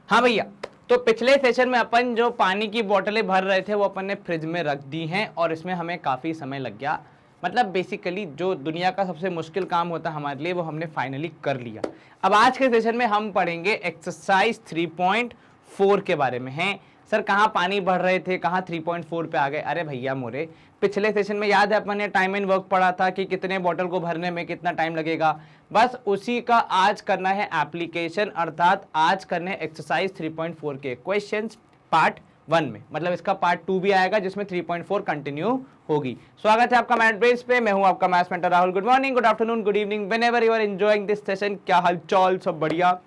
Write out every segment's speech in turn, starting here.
हाँ भैया, तो पिछले सेशन में अपन जो पानी की बोतलें भर रहे थे वो अपन ने फ्रिज में रख दी हैं और इसमें हमें काफ़ी समय लग गया। मतलब बेसिकली जो दुनिया का सबसे मुश्किल काम होता है हमारे लिए वो हमने फाइनली कर लिया। अब आज के सेशन में हम पढ़ेंगे एक्सरसाइज 3.4 के बारे में। हैं सर कहाँ पानी भर रहे थे, कहाँ 3.4 पे आ गए? अरे भैया मोरे, पिछले सेशन में याद है अपन ने टाइम एंड वर्क पढ़ा था कि कितने बॉटल को भरने में कितना टाइम लगेगा। बस उसी का आज करना है एप्लीकेशन, अर्थात आज करने एक्सरसाइज 3.4 के क्वेश्चंस पार्ट 1 में। मतलब इसका पार्ट 2 भी आएगा जिसमें 3.4 कंटिन्यू होगी। स्वागत है आपका मैथ बेस पे, मैं हूं आपका maths mentor Rahul. Good morning, good afternoon, good evening, whenever you are enjoying this session. क्या हालचाल, सब बढ़िया?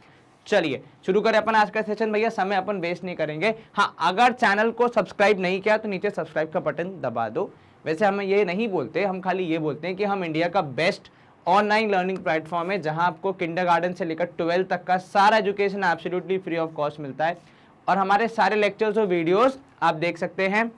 चलिए शुरू करें अपन आज का सेशन। भैया समय अपन वेस्ट नहीं करेंगे। हाँ, अगर चैनल को सब्सक्राइब नहीं किया तो नीचे सब्सक्राइब का बटन दबा दो। वैसे हम ये नहीं बोलते, हम खाली ये बोलते हैं कि हम इंडिया का बेस्ट ऑनलाइन लर्निंग प्लेटफॉर्म है जहां आपको किंडरगार्टन से लेकर 12 तक का सारा education absolutely free of cost मिलता है। और हमारे सारे लेक्चर्स और वीडियोस आप देख सकते हैं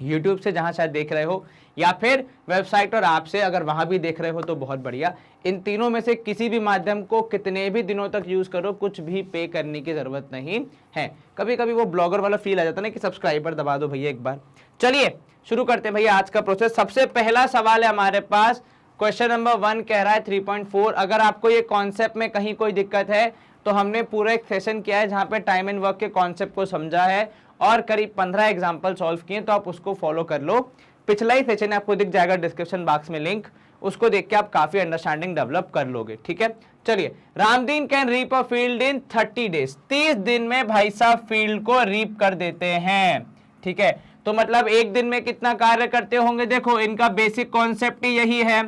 यूट्यूब से, जहां शायद देख रहे हो, या फिर वेबसाइट और ऐप से। अगर वहां भी देख रहे हो तो बहुत बढ़िया। इन तीनों में से किसी भी माध्यम को कितने भी दिनों तक यूज करो, कुछ भी पे करने की जरूरत नहीं है। कभी कभी वो ब्लॉगर वाला फील आ जाता है ना कि सब्सक्राइबर दबा दो भैया एक बार। चलिए शुरू करते हैं भैया आज का प्रोसेस। सबसे पहला सवाल है हमारे पास, क्वेश्चन नंबर 1 कह रहा है 3.4। अगर आपको ये कॉन्सेप्ट में कहीं कोई दिक्कत है तो हमने पूरा एक सेशन किया है जहां पे टाइम एंड वर्क के कॉन्सेप्ट को समझा है और करीब 15 एग्जाम्पल सॉल्व किए, तो आप उसको फॉलो कर लो। पिछला ही सेशन आपको दिख जाएगा डिस्क्रिप्शन बॉक्स में लिंक, उसको देख के आप काफी अंडरस्टैंडिंग डेवलप कर लोगे। ठीक है, चलिए। Ramdin can reap a field in 30 days. 30 दिन में भाई साहब फील्ड को रीप कर देते हैं। ठीक है, तो मतलब एक दिन में कितना कार्य करते होंगे? देखो इनका बेसिक कॉन्सेप्ट ही यही है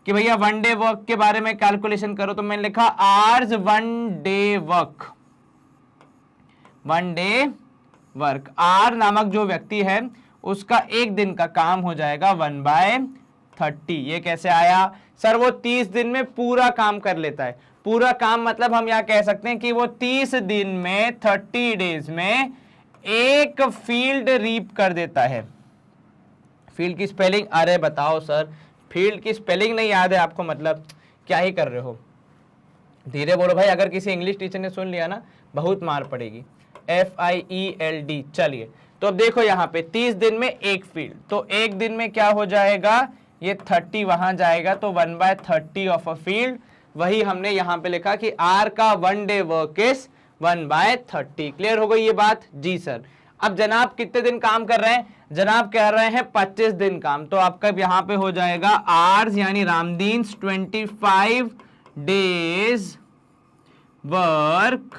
कि भैया 1 डे वर्क के बारे में कैलकुलेशन करो। तो मैंने लिखा R's 1 day work, 1 day work. R नामक जो व्यक्ति है उसका एक दिन का काम हो जाएगा 1/30। ये कैसे आया सर? वो 30 दिन में पूरा काम कर लेता है। पूरा काम मतलब हम यहां कह सकते हैं कि वो 30 दिन में 30 डेज में एक फील्ड रीप कर देता है। फील्ड की स्पेलिंग, अरे बताओ सर फील्ड की स्पेलिंग नहीं याद है आपको? मतलब क्या ही कर रहे हो? धीरे बोलो भाई, अगर किसी इंग्लिश टीचर ने सुन लिया ना बहुत मार पड़ेगी। FIELD। चलिए, तो अब देखो यहाँ पे 30 दिन में एक फील्ड, तो एक दिन में क्या हो जाएगा? ये 30 वहां जाएगा, तो 1/30 ऑफ अ फील्ड। वही हमने यहाँ पे लिखा कि आर का 1 डे वर्क इज 1/30। क्लियर हो गई ये बात? जी सर। अब जनाब कितने दिन काम कर रहे हैं? जनाब कह रहे हैं 25 दिन काम, तो आपका यहाँ पे हो जाएगा आर्स यानी Ramdin 25 days work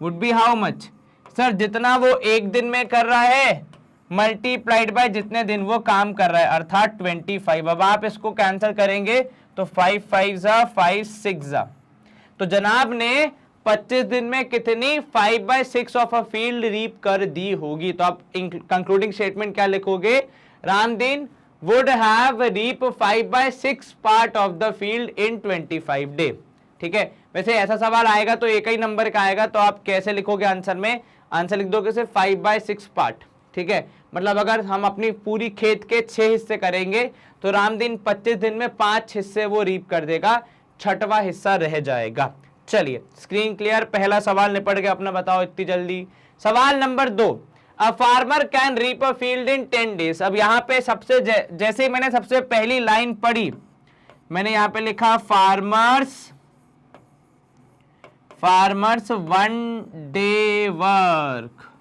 would be how much? Sir जितना वो एक दिन में कर रहा है मल्टीप्लाइड बाय जितने दिन वो काम कर रहा है, अर्थात 25। अब आप इसको कैंसिल करेंगे तो 5 5 जा 5 6 जा, तो जनाब ने 25 दिन में कितनी 5/6 ऑफ अ फील्ड रीप कर दी होगी। तो आप कंक्लूडिंग स्टेटमेंट क्या लिखोगे? Ramdin would have reap 5/6 part of the field in 25 day. ठीक है, वैसे ऐसा सवाल आएगा तो एक ही नंबर का आएगा, तो आप कैसे लिखोगे आंसर में? आंसर लिख दोगे सिर्फ 5/6 पार्ट। ठीक है, मतलब अगर हम अपनी पूरी खेत के 6 हिस्से करेंगे तो रामदीन 25 दिन में 5 हिस्से वो रीप कर देगा, 6वां हिस्सा रह जाएगा। चलिए, स्क्रीन क्लियर? पहला सवाल निपट गया अपना, बताओ इतनी जल्दी। सवाल नंबर 2, a farmer can reap a field in 10 days. अब यहाँ पे सबसे जैसे ही मैंने सबसे पहली लाइन पढ़ी, मैंने यहाँ पे लिखा फार्मर्स 1 डे वर्क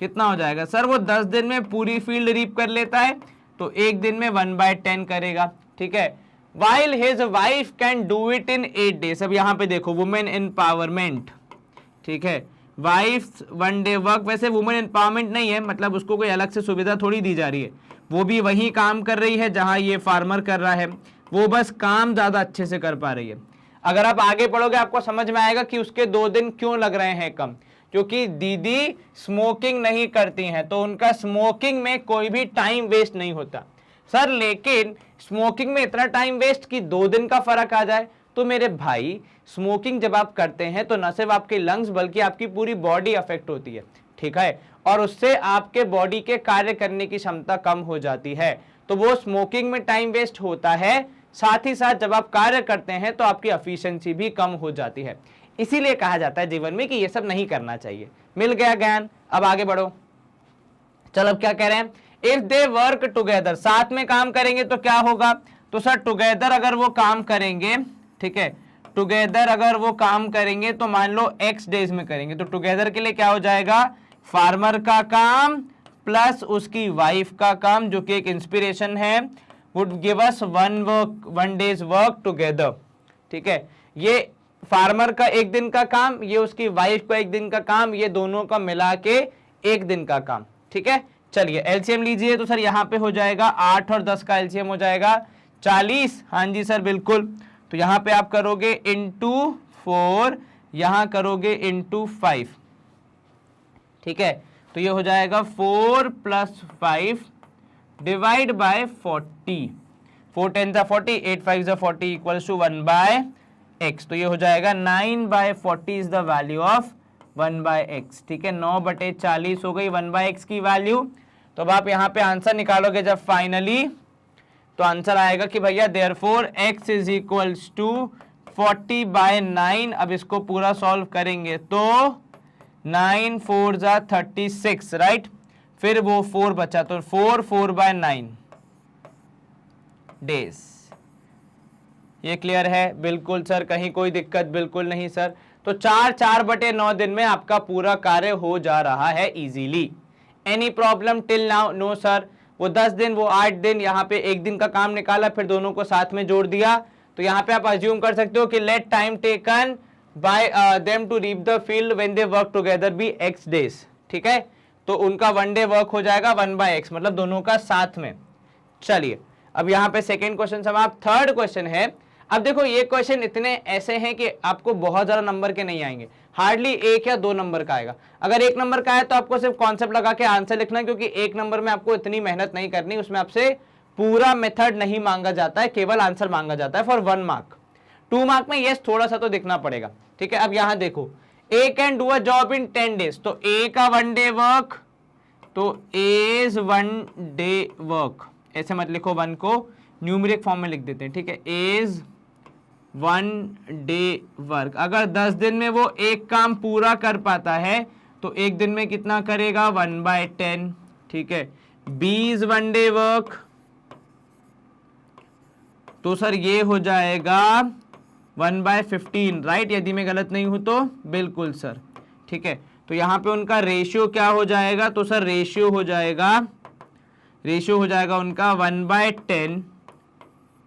कितना हो जाएगा? सर वो 10 दिन में पूरी फील्ड रीप कर लेता है, तो एक दिन में 1/10 करेगा। ठीक है, while his wife can do it in 8 days। अब यहाँ पे देखो वुमेन एम्पावरमेंट। ठीक है, वाइफ 1 डे वर्क, वैसे वुमेन एम्पावरमेंट नहीं है, मतलब उसको कोई अलग से सुविधा थोड़ी दी जा रही है। वो भी वही काम कर रही है जहां ये फार्मर कर रहा है, वो बस काम ज्यादा अच्छे से कर पा रही है। अगर आप आगे पढ़ोगे आपको समझ में आएगा कि उसके 2 दिन क्यों लग रहे हैं कम, क्योंकि दीदी स्मोकिंग नहीं करती हैं, तो उनका स्मोकिंग में कोई भी टाइम वेस्ट नहीं होता। सर लेकिन स्मोकिंग में इतना टाइम वेस्ट कि 2 दिन का फर्क आ जाए, तो मेरे भाई स्मोकिंग जब आप करते हैं तो न सिर्फ आपके लंग्स बल्कि आपकी पूरी बॉडी अफेक्ट होती है। ठीक है, और उससे आपके बॉडी के कार्य करने की क्षमता कम हो जाती है, तो वो स्मोकिंग में टाइम वेस्ट होता है। साथ ही साथ जब आप कार्य करते हैं तो आपकी एफिशिएंसी भी कम हो जाती है। इसीलिए कहा जाता है जीवन में कि ये सब नहीं करना चाहिए। मिल गया ज्ञान, अब आगे बढ़ो। चलो अब क्या कह रहे हैं, इफ दे वर्क टुगेदर, साथ में काम करेंगे तो क्या होगा, तो सर टुगेदर अगर वो काम करेंगे, ठीक है, टुगेदर अगर वो काम करेंगे तो मान लो x डेज में करेंगे, तो टुगेदर के लिए क्या हो जाएगा, फार्मर का काम प्लस उसकी वाइफ का काम, जो कि एक इंस्पिरेशन है, would give us one days work together. ठीक है, ये फार्मर का एक दिन का काम, ये उसकी वाइफ का एक दिन का काम, ये दोनों का मिला के एक दिन का काम। ठीक है, चलिए एलसीएम लीजिए, तो सर यहाँ पे हो जाएगा 8 और 10 का एलसीएम हो जाएगा 40। हाँ जी सर बिल्कुल, तो यहाँ पे आप करोगे इंटू 4, यहाँ करोगे इंटू 5। ठीक है, तो ये हो जाएगा 4 + 5 divide by 40, 4 10 40, 8 5 40 equals to 1/x। तो ये हो जाएगा 9/40 is the value of 1/x। ठीक है, 9/40 हो गई 1/x की वैल्यू। तो अब आप यहाँ पे आंसर निकालोगे जब फाइनली, तो आंसर आएगा कि भैया therefore x is equals to 40/9। अब इसको पूरा सॉल्व करेंगे तो 9 4 36, राइट, फिर वो 4 बचा, तो 4/9 डेज। ये क्लियर है? बिल्कुल सर, कहीं कोई दिक्कत बिल्कुल नहीं सर। तो 4/9 दिन में आपका पूरा कार्य हो जा रहा है easily. Any problem till now? No sir. वो 10 दिन, वो 8 दिन, यहाँ पे एक दिन का काम निकाला, फिर दोनों को साथ में जोड़ दिया। तो यहाँ पे आप अज्यूम कर सकते हो कि let time taken by them to reap the field when they work together be x days. ठीक है, तो उनका 1 डे वर्क हो जाएगा 1/x, मतलब दोनों का साथ में। चलिए अब यहाँ पे सेकेंड क्वेश्चन समाप्त। थर्ड क्वेश्चन है, अब देखो ये क्वेश्चन इतने ऐसे हैं कि आपको बहुत ज्यादा नंबर के नहीं आएंगे, हार्डली 1 या 2 नंबर का आएगा। अगर 1 नंबर का है तो आपको सिर्फ कॉन्सेप्ट लगा के आंसर लिखना है, क्योंकि 1 नंबर में आपको इतनी मेहनत नहीं करनी, उसमें आपसे पूरा मेथड नहीं मांगा जाता है, केवल आंसर मांगा जाता है फॉर 1 मार्क। 2 मार्क में यस थोड़ा सा तो दिखना पड़ेगा। ठीक है, अब यहां देखो, a can do a job in 10 days, तो ए का 1 डे वर्क, तो एज 1 डे वर्क, ऐसे मत लिखो 1 को, न्यूमेरिक फॉर्म में लिख देते हैं। ठीक है, एज 1 डे वर्क। अगर 10 दिन में वो एक काम पूरा कर पाता है तो एक दिन में कितना करेगा, 1/10। ठीक है, बी इज 1 डे वर्क, तो सर ये हो जाएगा 1/15, राइट, यदि मैं गलत नहीं हूं तो। बिल्कुल सर। ठीक है, तो यहां पे उनका रेशियो क्या हो जाएगा, तो सर रेशियो हो जाएगा उनका 1/10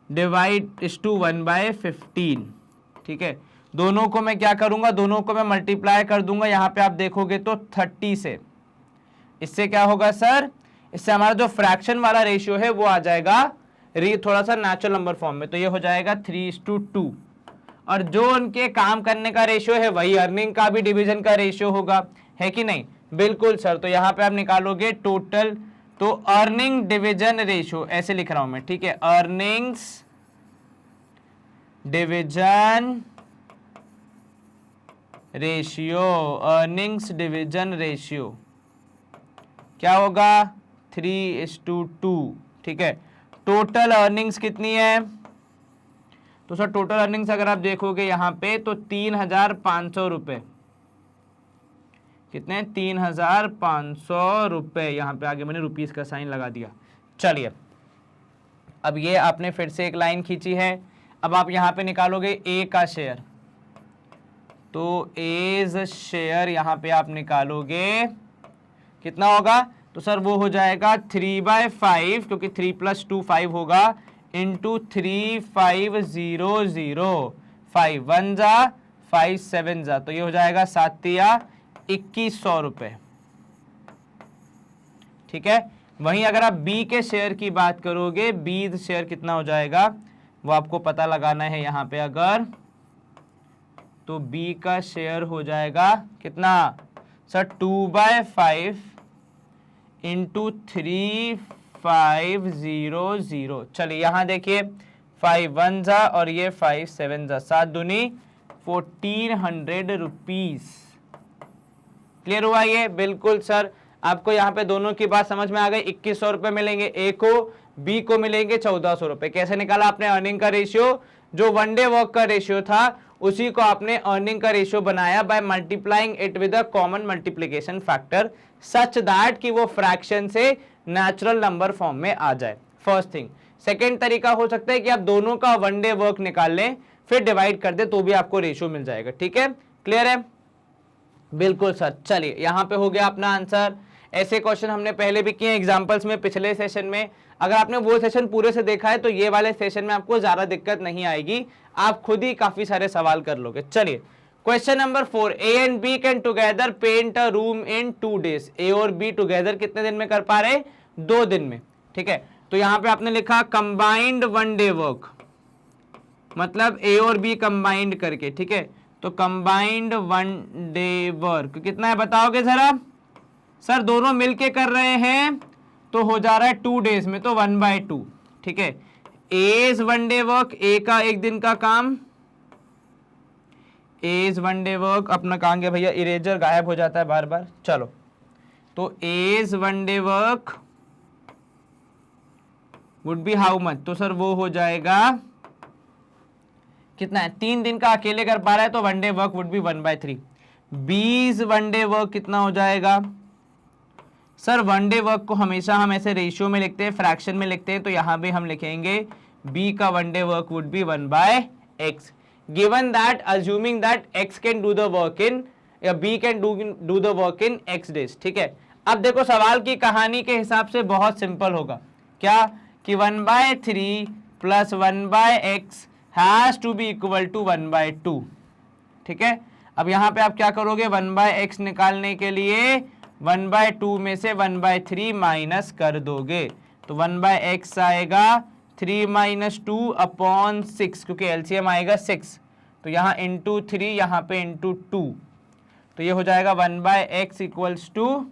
डिवाइड इज टू 1/15। ठीक है, दोनों को मैं क्या करूंगा, दोनों को मैं मल्टीप्लाई कर दूंगा। यहां पे आप देखोगे तो 30 से, इससे क्या होगा सर, इससे हमारा जो फ्रैक्शन वाला रेशियो है वो आ जाएगा थोड़ा सा नेचुरल नंबर फॉर्म में, तो ये हो जाएगा 3:2। और जो उनके काम करने का रेशियो है वही अर्निंग का भी डिवीजन का रेशियो होगा, है कि नहीं? बिल्कुल सर। तो यहां पे आप निकालोगे टोटल, तो अर्निंग डिवीजन रेशियो ऐसे लिख रहा हूं मैं। ठीक है, earnings division ratio, earnings division ratio क्या होगा, 3:2। ठीक है, टोटल अर्निंग्स कितनी है, तो सर टोटल अर्निंग्स अगर आप देखोगे यहां पे तो 3,500 रुपए। कितने, 3,500 रुपए। यहां पे आगे मैंने रुपीस का साइन लगा दिया। चलिए अब ये आपने फिर से एक लाइन खींची है। अब आप यहां पे निकालोगे ए का शेयर, तो एज शेयर यहां पे आप निकालोगे कितना होगा, तो सर वो हो जाएगा 3/5, क्योंकि 3 + 2 5 होगा, इंटू 3,500, 5 1 जा 5 7 जा, तो ये हो जाएगा 7,2100 रुपए। ठीक है, वहीं अगर आप बी के शेयर की बात करोगे, बी शेयर कितना हो जाएगा वो आपको पता लगाना है यहां पे। अगर तो बी का शेयर हो जाएगा कितना सर, 2/5 इंटू 3,500। चलिए यहां देखिए, 5 1 जा और ये 5 7 जा, 7 दूनी 1400 रुपीज। क्लियर हुआ ये? बिल्कुल सर। आपको यहाँ पे दोनों की बात समझ में आ गई। 2100 रुपए मिलेंगे ए को, बी को मिलेंगे 1400 रुपए। कैसे निकाला आपने अर्निंग का रेशियो? जो 1 डे वर्क का रेशियो था उसी को आपने अर्निंग का रेशियो बनाया by multiplying it with a common multiplication factor such that कि वो फ्रैक्शन से नेचुरल नंबर फॉर्म में आ जाए। First thing. सेकेंड तरीका हो सकता है कि आप दोनों का वन डे वर्क निकाल लें, फिर डिवाइड कर दे तो भी आपको रेशियो मिल जाएगा। ठीक है, क्लियर है? बिल्कुल सर। चलिए यहां पे हो गया अपना आंसर। ऐसे क्वेश्चन हमने पहले भी किए एग्जांपल्स में पिछले सेशन में। अगर आपने वो सेशन पूरे से देखा है तो ये वाले सेशन में आपको ज्यादा दिक्कत नहीं आएगी, आप खुद ही काफी सारे सवाल कर लोगे। चलिए question number 4, A and B can together paint a room in 2 days। A और बी टुगेदर कितने दिन में कर पा रहे? 2 दिन में। ठीक है, तो यहां पे आपने लिखा कंबाइंड वन डे वर्क, मतलब ए और बी कंबाइंड करके। ठीक है, तो कंबाइंड वन डे वर्क कितना है बताओगे जरा? सर दोनों मिलके कर रहे हैं तो हो जा रहा है 2 days में, तो 1/2। ठीक है, एज वन डे वर्क, ए का एक दिन का काम, एज वन डे वर्क अपना कहाँ गया भैया? इरेजर गायब हो जाता है बार बार। चलो, तो as one day work would be how much? तो सर वो हो जाएगा कितना है? 3 दिन का अकेले कर पा रहा है तो one day work would B 1/3। बीज वन डे वर्क कितना हो जाएगा? सर वन डे वर्क को हमेशा हम ऐसे रेशियो में लिखते हैं, फ्रैक्शन में लिखते हैं, तो यहां भी हम लिखेंगे बी का one day work would B 1/x, given that assuming that x can do the work in या b can do the work in x days. ठीक है, अब देखो सवाल की कहानी के हिसाब से बहुत सिंपल होगा। क्या कि 1/3 plus 1/x has to be equal to 1/2। ठीक है, अब यहां पे आप क्या करोगे? 1/x निकालने के लिए 1/2 में से 1/3 माइनस कर दोगे, तो 1/x आएगा 3 - 2/6, क्योंकि एलसीएम आएगा 6, तो यहाँ इंटू 3, यहाँ पे इंटू 2, तो ये हो जाएगा 1/x इक्वल्स टू,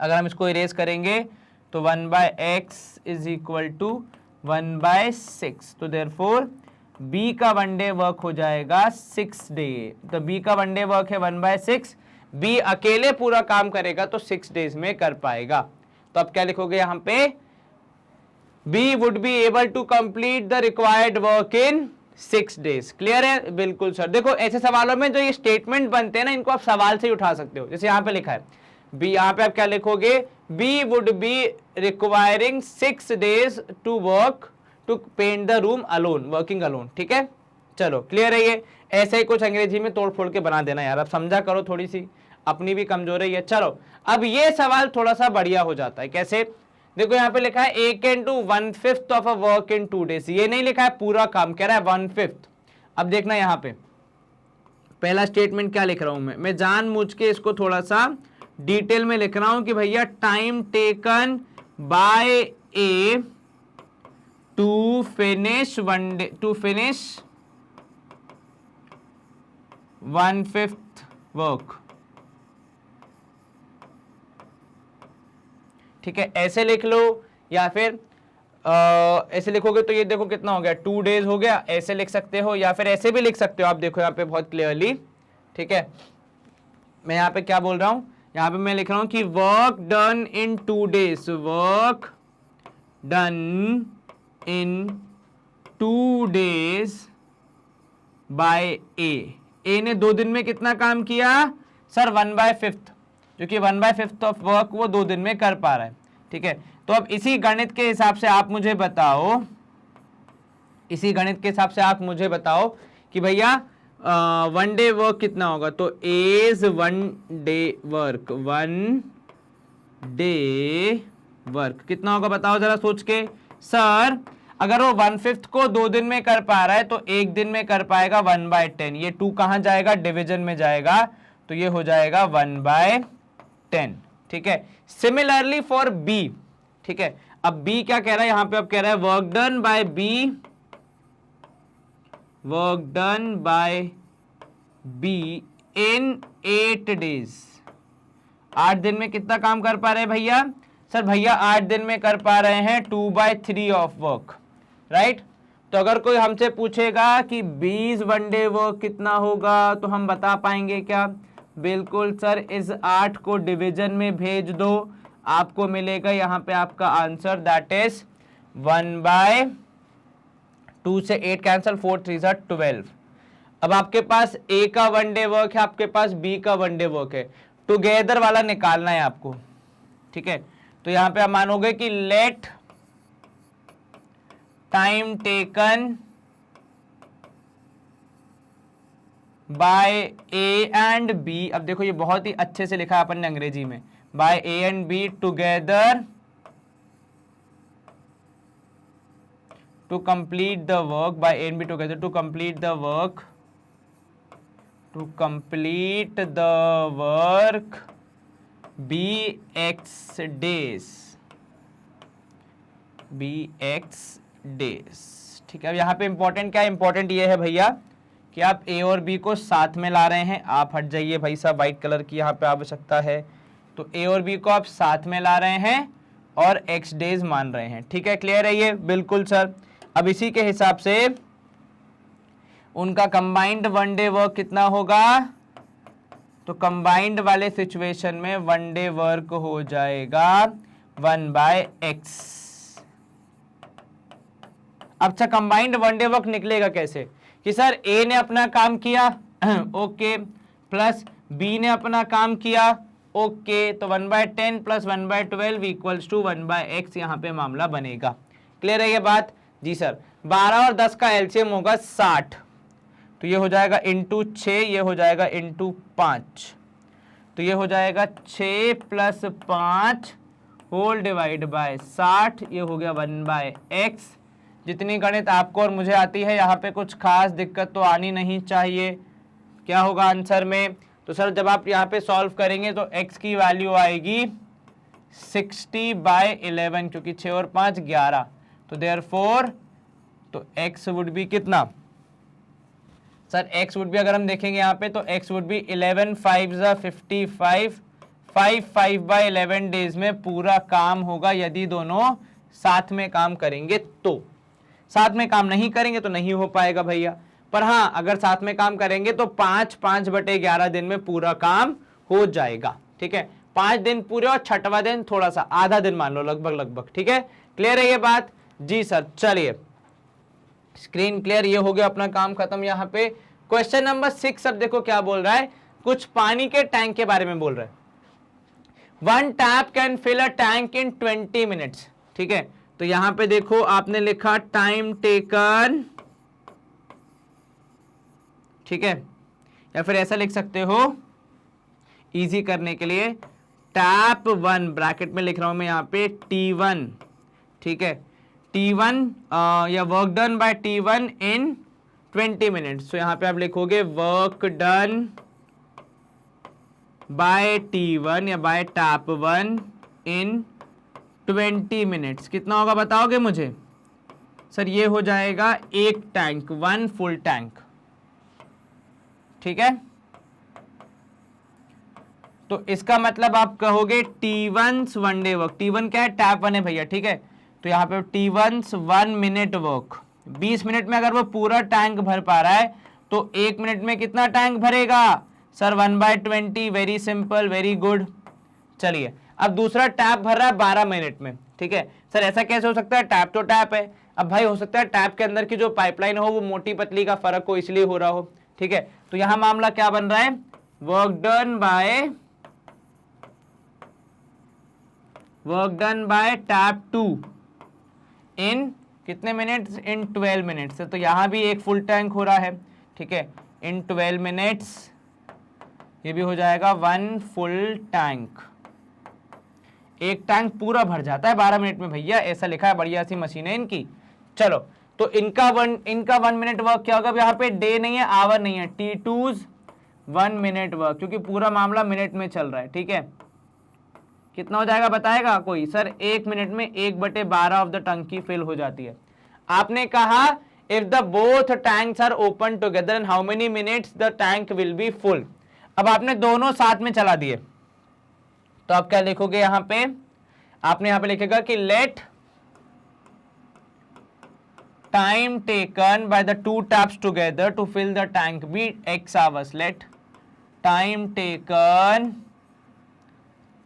अगर हम इसको इरेज करेंगे तो 1/x इज इक्वल टू 1/6। तो देयरफॉर बी का वन डे वर्क हो जाएगा 6 डे। तो बी का वन डे वर्क है 1/6, बी अकेले पूरा काम करेगा तो 6 डेज में कर पाएगा। तो अब क्या लिखोगे यहाँ पे? B would be able to complete the required work in 6 days। Clear है? बिल्कुल सर। देखो ऐसे सवालों में जो ये स्टेटमेंट बनते हैं ना, इनको आप सवाल से ही उठा सकते हो। जैसे यहाँ पे लिखा है बी, यहाँ पे आप क्या लिखोगे? B would be requiring 6 days to work to paint the room alone, working alone. ठीक है, चलो क्लियर है ये? ऐसे ही कुछ अंग्रेजी में तोड़ फोड़ के बना देना यार, अब समझा करो, थोड़ी सी अपनी भी कमजोरी है। चलो अब ये सवाल थोड़ा सा बढ़िया हो जाता है। कैसे? देखो यहाँ पे लिखा है a can do 1/5 of a work in 2 days। ये नहीं लिखा है पूरा काम, कह रहा है 1/5। अब देखना यहाँ पे पहला स्टेटमेंट क्या लिख रहा हूं मैं जानबूझ के इसको थोड़ा सा डिटेल में लिख रहा हूं कि भैया time taken by A to finish 1/5 work. ठीक है, ऐसे लिख लो, या फिर ऐसे लिखोगे तो ये देखो कितना हो गया, 2 days हो गया। ऐसे लिख सकते हो या फिर ऐसे भी लिख सकते हो। आप देखो यहाँ पे बहुत क्लियरली। ठीक है, मैं यहाँ पे क्या बोल रहा हूं? यहाँ पे मैं लिख रहा हूं कि work done in 2 days, work done in 2 days by a ने 2 दिन में कितना काम किया? सर 1/5, क्योंकि 1/5 ऑफ वर्क वो 2 दिन में कर पा रहा है। ठीक है, तो अब इसी गणित के हिसाब से आप मुझे बताओ, कि भैया 1 डे वर्क कितना होगा? तो as 1 day work, 1 day work कितना होगा बताओ जरा सोच के। सर अगर वो 1/5 को 2 दिन में कर पा रहा है तो 1 दिन में कर पाएगा 1/10। ये 2 कहां जाएगा? डिवीजन में जाएगा, तो ये हो जाएगा 1/10। ठीक है, सिमिलरली फॉर बी। ठीक है, अब बी क्या कह रहा है यहां पे? अब कह रहा है work done by be in 8 days। 8 दिन में कितना काम कर पा रहे हैं भैया? सर भैया 8 दिन में कर पा रहे हैं 2/3 ऑफ वर्क, राइट? तो अगर कोई हमसे पूछेगा कि 20 1 डे वर्क कितना होगा तो हम बता पाएंगे क्या? बिल्कुल सर, इस 8 को डिवीजन में भेज दो, आपको मिलेगा यहां पे आपका आंसर, दैट इज 1/2 से 8 कैंसिल, 4 3 12। अब आपके पास ए का 1 डे वर्क है, आपके पास बी का 1 डे वर्क है, टुगेदर वाला निकालना है आपको, ठीक है। तो यहां पे आप मानोगे कि let time taken by A and B, अब देखो ये बहुत ही अच्छे से लिखा है अपन ने अंग्रेजी में, by A and B together to complete the work, by A and B together to complete the work, to complete the work bx days, bx days, ठीक है। अब यहाँ पे इंपॉर्टेंट क्या है, इंपॉर्टेंट ये है भैया कि आप ए और बी को साथ में ला रहे हैं। आप हट जाइए भाई साहब, वाइट कलर की यहाँ पे आवश्यकता है, तो ए और बी को आप साथ में ला रहे हैं और एक्स डेज मान रहे हैं, ठीक है। क्लियर है ये? बिल्कुल सर। अब इसी के हिसाब से उनका कंबाइंड 1 डे वर्क कितना होगा, तो कंबाइंड वाले सिचुएशन में 1 डे वर्क हो जाएगा 1/x। अच्छा, कंबाइंड 1 डे वर्क निकलेगा कैसे कि सर ए ने अपना काम किया ओके, प्लस बी ने अपना काम किया ओके, तो 1/10 प्लस 1/12 इक्वल्स टू 1/x यहां पे मामला बनेगा। क्लियर है ये बात? जी सर। 12 और 10 का एलसीएम होगा 60, तो ये हो जाएगा इंटू 6, ये हो जाएगा इंटू 5, तो ये हो जाएगा 6 + 5 होल डिवाइड बाय 60, ये हो गया 1/x। जितनी गणित आपको और मुझे आती है, यहाँ पे कुछ खास दिक्कत तो आनी नहीं चाहिए। क्या होगा आंसर में? तो सर जब आप यहाँ पे सॉल्व करेंगे तो x की वैल्यू आएगी 60/11, क्योंकि 6 और 5 11, तो देयरफॉर तो x वुड बी कितना सर? x वुड बी अगर हम देखेंगे यहाँ पे तो x वुड बी 11 5 55, 5/11 डेज में पूरा काम होगा यदि दोनों साथ में काम करेंगे तो। साथ में काम नहीं करेंगे तो नहीं हो पाएगा भैया, पर हाँ अगर साथ में काम करेंगे तो 5/11 दिन में पूरा काम हो जाएगा, ठीक है। 5 दिन पूरे और 6वां दिन थोड़ा सा आधा दिन मान लो, लगभग, ठीक है। क्लियर है ये बात? जी सर। चलिए, स्क्रीन क्लियर, ये हो गया अपना काम खत्म। यहाँ पे क्वेश्चन नंबर 6 अब देखो क्या बोल रहा है, कुछ पानी के टैंक के बारे में बोल रहा है। 1 tap can fill a tank in 20 minutes, ठीक है। तो यहां पे देखो आपने लिखा टाइम टेकन, ठीक है, या फिर ऐसा लिख सकते हो इजी करने के लिए, टैप 1 ब्रैकेट में लिख रहा हूं मैं यहाँ पे T1, ठीक है, T1 या work done by T1 in 20 minutes. तो यहां पे आप लिखोगे वर्क डन बाय T1 या बाय टैप 1 इन 20 मिनट्स। कितना होगा बताओगे मुझे? सर ये हो जाएगा 1 टैंक, 1 फुल टैंक, ठीक है। तो इसका मतलब आप कहोगे T1's 1 डे वर्क, T1 क्या है? टैप 1 है भैया, ठीक है। तो यहाँ पे T1's 1 मिनट वर्क, 20 मिनट में अगर वो पूरा टैंक भर पा रहा है तो 1 मिनट में कितना टैंक भरेगा sir? 1/20। Very simple, very good. चलिए, अब दूसरा टैप भर रहा है 12 मिनट में, ठीक है। सर ऐसा कैसे हो सकता है? टैप तो टैप है। अब भाई हो सकता है टैप के अंदर की जो पाइपलाइन हो वो मोटी पतली का फर्क हो, इसलिए हो रहा हो, ठीक है। तो यहां मामला क्या बन रहा है? वर्क डन बाय टैप 2 इन कितने मिनट्स? इन 12 मिनट्स। तो यहां भी एक फुल टैंक हो रहा है, ठीक है, इन 12 मिनट्स। ये भी हो जाएगा 1 फुल टैंक। एक टैंक पूरा भर जाता है 12 मिनट में भैया, ऐसा लिखा है, बढ़िया सी मशीन है इनकी। चलो, तो इनका 1 मिनट वर्क क्या होगा? यहाँ पे डे नहीं है, आवर नहीं है, T2's 1 मिनट वर्क, क्योंकि पूरा मामला मिनट में चल रहा है, ठीक है। कितना हो जाएगा बताएगा कोई? सर 1 मिनट में 1/12 ऑफ द टंकी फिल हो जाती है। आपने कहा if the both tanks are open together and how many minutes the tank will be full. अब आपने दोनों साथ में चला दिए, तो आप क्या लिखोगे यहां पे? आपने यहां पे लिखेगा कि let time taken by the 2 taps together to fill the tank be x hours. Let time taken,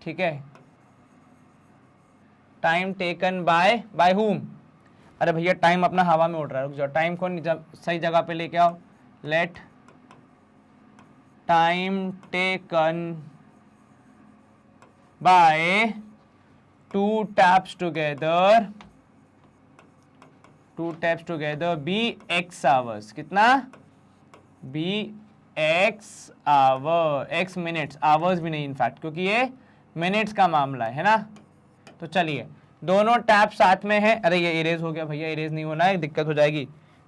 ठीक है, टाइम टेकन बाय whom? अरे भैया टाइम अपना हवा में उड़ रहा है, रुक जाओ, टाइम को सही जगह पे लेके आओ। Let time taken by 2 taps together be x hours. कितना? be x hour, x minutes, hours भी नहीं इनफैक्ट, क्योंकि ये मिनट्स का मामला है ना। तो चलिए दोनों टैप साथ में है। अरे ये इरेज हो गया भैया, इरेज नहीं होना है, दिक्कत हो जाएगी।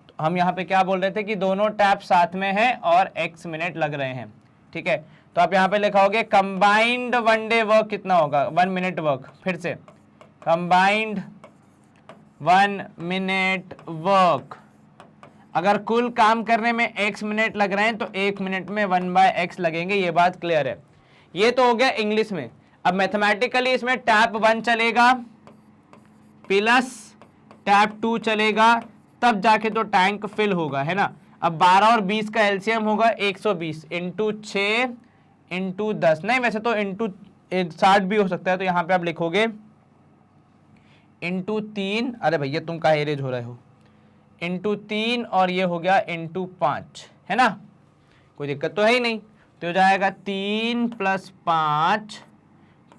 तो हम यहाँ पे क्या बोल रहे थे कि दोनों टैप साथ में है और x मिनट लग रहे हैं, ठीक है। तो आप यहाँ पे लिखाओगे कंबाइंड 1 डे वर्क कितना होगा, 1 मिनट वर्क। फिर से कंबाइंड 1 मिनट वर्क, अगर कुल काम करने में x मिनट लग रहे हैं तो 1 मिनट में 1/x लगेंगे, ये बात क्लियर है। ये तो हो गया इंग्लिश में। अब मैथमेटिकली इसमें टैप 1 चलेगा प्लस टैप 2 चलेगा, तब जाके तो टैंक फिल होगा, है ना। अब 12 और 20 का एलसीएम होगा 120 इंटू 6 इंटू 10, नहीं वैसे तो इंटू 60 भी हो सकता है। तो यहाँ पे आप लिखोगे इंटू 3, अरे भैया तुम का एरेज हो रहे हो, इंटू 3 और ये हो गया इंटू 5, है ना, कोई दिक्कत तो है ही नहीं। तो हो जाएगा 3 + 5,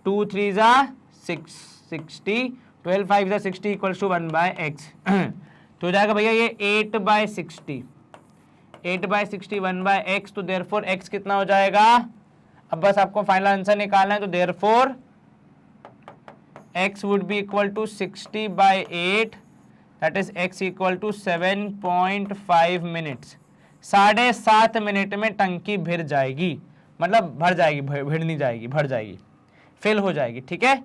2 3 6 60, 12 5 60 = 1/x। तो हो जाएगा भैया ये 8/60, 8/60 1/x। तो देयरफॉर x कितना हो जाएगा, अब बस आपको फाइनल आंसर निकालना है। तो therefore x would be equal to 60/8, that is x equal to 7.5 minutes। 7.5 minute में टंकी भर जाएगी, मतलब भर जाएगी, भर नहीं जाएगी, भर जाएगी, फिल हो जाएगी, ठीक है।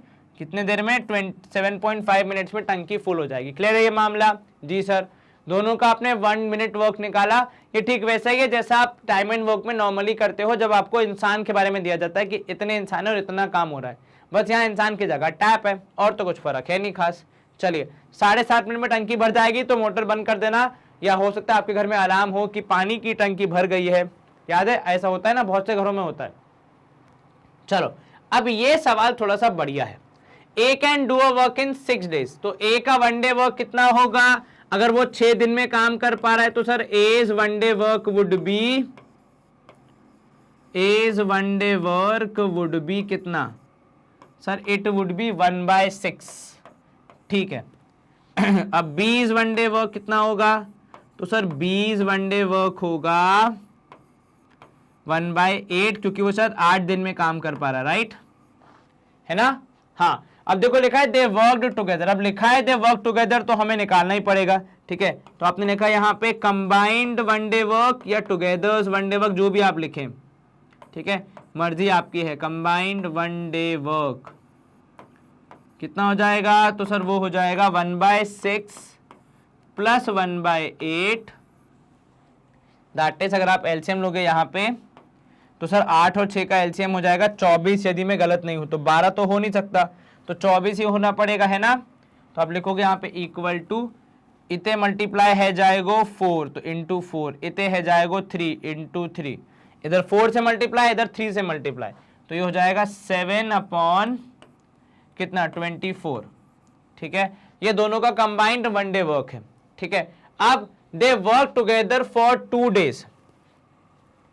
कितने देर में, 7.5 मिनट्स में टंकी फुल हो जाएगी। क्लियर है ये मामला? जी सर। दोनों का आपने 1 मिनट वर्क निकाला। ये ठीक वैसा ही है जैसा आप टाइम एंड वर्क में नॉर्मली करते हो, जब आपको इंसान के बारे में दिया जाता है कि इतने इंसान है और इतना काम हो रहा है, बस यहाँ इंसान की जगह टैप है, और तो कुछ फर्क है नहीं खास। चलिए 7.5 मिनट में टंकी भर जाएगी, तो मोटर बंद कर देना, या हो सकता है आपके घर में अलार्म हो कि पानी की टंकी भर गई है। याद है, ऐसा होता है ना, बहुत से घरों में होता है। चलो अब ये सवाल थोड़ा सा बढ़िया है। A can do a work in 6 days, तो ए का 1 डे वर्क कितना होगा, अगर वो 6 दिन में काम कर पा रहा है तो sir as 1 day work would be कितना सर, इट वुड बी 1/6, ठीक है। अब 20 1 डे वर्क कितना होगा, तो सर 20 1 डे वर्क होगा 1/8, क्योंकि वो सर 8 दिन में काम कर पा रहा है, राइट, है ना। हाँ अब देखो लिखा है दे वर्कड टुगेदर, अब लिखा है दे वर्क टुगेदर तो हमें निकालना ही पड़ेगा, ठीक है। तो आपने लिखा यहाँ पे कंबाइंड 1 डे वर्क या टुगेदर्स 1 डे वर्क, जो भी आप लिखें, ठीक है, मर्जी आपकी है। कंबाइंड 1 डे वर्क कितना हो जाएगा, तो सर वो हो जाएगा 1/6 + 1/8, दैट इज, अगर आप एलसीएम लोगे यहाँ पे तो सर 8 और 6 का एलसीएम हो जाएगा 24, यदि मैं गलत नहीं हूं तो 12 तो हो नहीं सकता, तो 24 ही होना पड़ेगा, है ना। तो आप लिखोगे यहाँ पे इक्वल टू, इते मल्टीप्लाई है जाएगो 4 तो इंटू 4, इते है जाएगो 3 इंटू 3, इधर 4 से मल्टीप्लाई, इधर 3 से मल्टीप्लाई, तो ये हो जाएगा 7 कितना 24, ठीक है। ये दोनों का कंबाइंड 1 डे वर्क है, ठीक है। अब दे वर्क टुगेदर फॉर 2 days,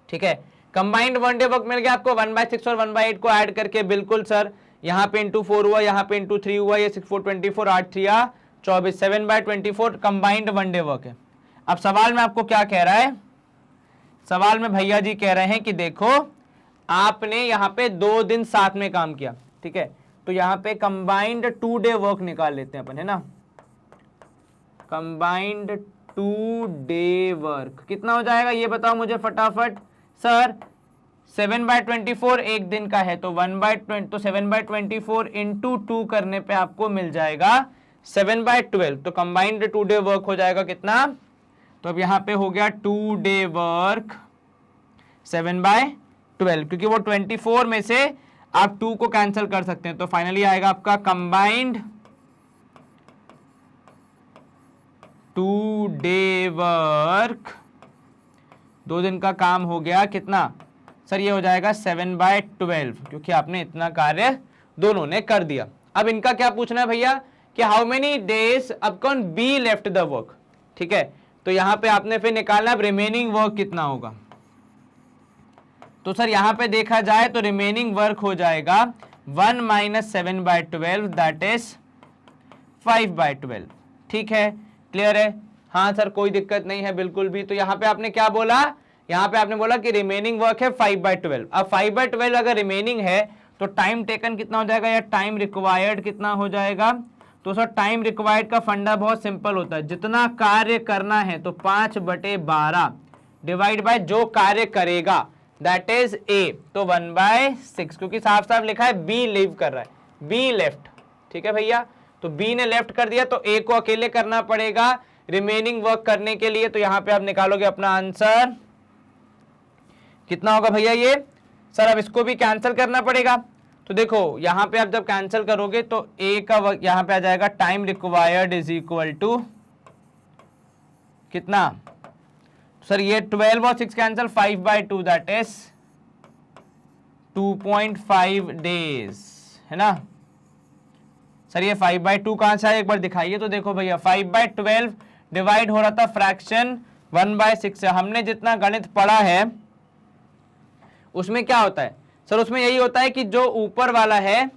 ठीक है। कंबाइंड 1 डे वर्क मिल गया आपको 1/6 और 1/8 को ऐड करके, बिल्कुल सर, यहाँ पे इंटू 4 हुआ, यहाँ पे इंटू 3 हुआ, ये 6 4 24, 8 3 24, 7/24 कंबाइंड 1 डे वर्क है। अब सवाल में आपको क्या कह रहा है, सवाल में भैया जी कह रहे हैं कि देखो आपने यहाँ पे 2 दिन साथ में काम किया, ठीक है, तो यहाँ पे कंबाइंड 2 डे वर्क निकाल लेते हैं अपन, है ना। कंबाइंड 2 डे वर्क कितना हो जाएगा ये बताओ मुझे फटाफट। सर 7/24 एक दिन का है, तो 1/20, तो 7/24 इंटू 2 करने पे आपको मिल जाएगा 7/12, तो कंबाइंड 2 डे वर्क हो जाएगा कितना, तो अब यहाँ पे हो गया 2 डे वर्क 7/12, क्योंकि वो 24 में से आप 2 को कैंसिल कर सकते हैं, तो फाइनली आएगा आपका कंबाइंड 2 डे वर्क, 2 दिन का काम हो गया कितना सर, ये हो जाएगा 7/12, क्योंकि आपने इतना कार्य दोनों ने कर दिया। अब इनका क्या पूछना है भैया कि हाउ मेनी डेज अब कौन बी लेफ्ट द वर्क, ठीक है, तो यहां पे आपने फिर निकालना है रिमेनिंग वर्क कितना होगा, तो सर यहाँ पे देखा जाए तो रिमेनिंग वर्क हो जाएगा 1 माइनस 7/12 दैट इज 5/12। ठीक है, क्लियर है? हाँ सर, कोई दिक्कत नहीं है बिल्कुल भी। तो यहाँ पे आपने क्या बोला, यहाँ पे आपने बोला कि रिमेनिंग वर्क है 5/12। अब 5/12 अगर रिमेनिंग है तो टाइम टेकन कितना हो जाएगा या टाइम रिक्वायर्ड कितना हो जाएगा? तो सर टाइम रिक्वायर्ड का फंडा बहुत सिंपल होता है, जितना कार्य करना है तो 5/12 डिवाइड बाय जो कार्य करेगा दैट इज ए, तो 1/6, क्योंकि साफ साफ लिखा है बी लीव कर रहा है, बी लेफ्ट। ठीक है भैया, तो बी ने लेफ्ट कर दिया तो ए को अकेले करना पड़ेगा रिमेनिंग वर्क करने के लिए। तो यहां पे आप निकालोगे अपना आंसर, कितना होगा भैया ये? सर अब इसको भी कैंसिल करना पड़ेगा। तो देखो यहां पे आप जब कैंसिल करोगे तो ए का वर्क यहां पे आ जाएगा, time required is equal to कितना? सर ये 12 और 6 कैंसिल, 5/2 दैट इज 2.5 डेज, है ना? सर ये 5/2 कहां से आया एक बार दिखाइए तो। देखो भैया 5/12 डिवाइड हो रहा था फ्रैक्शन 1/6 से। हमने जितना गणित पढ़ा है उसमें क्या होता है सर? उसमें यही होता है कि जो ऊपर वाला है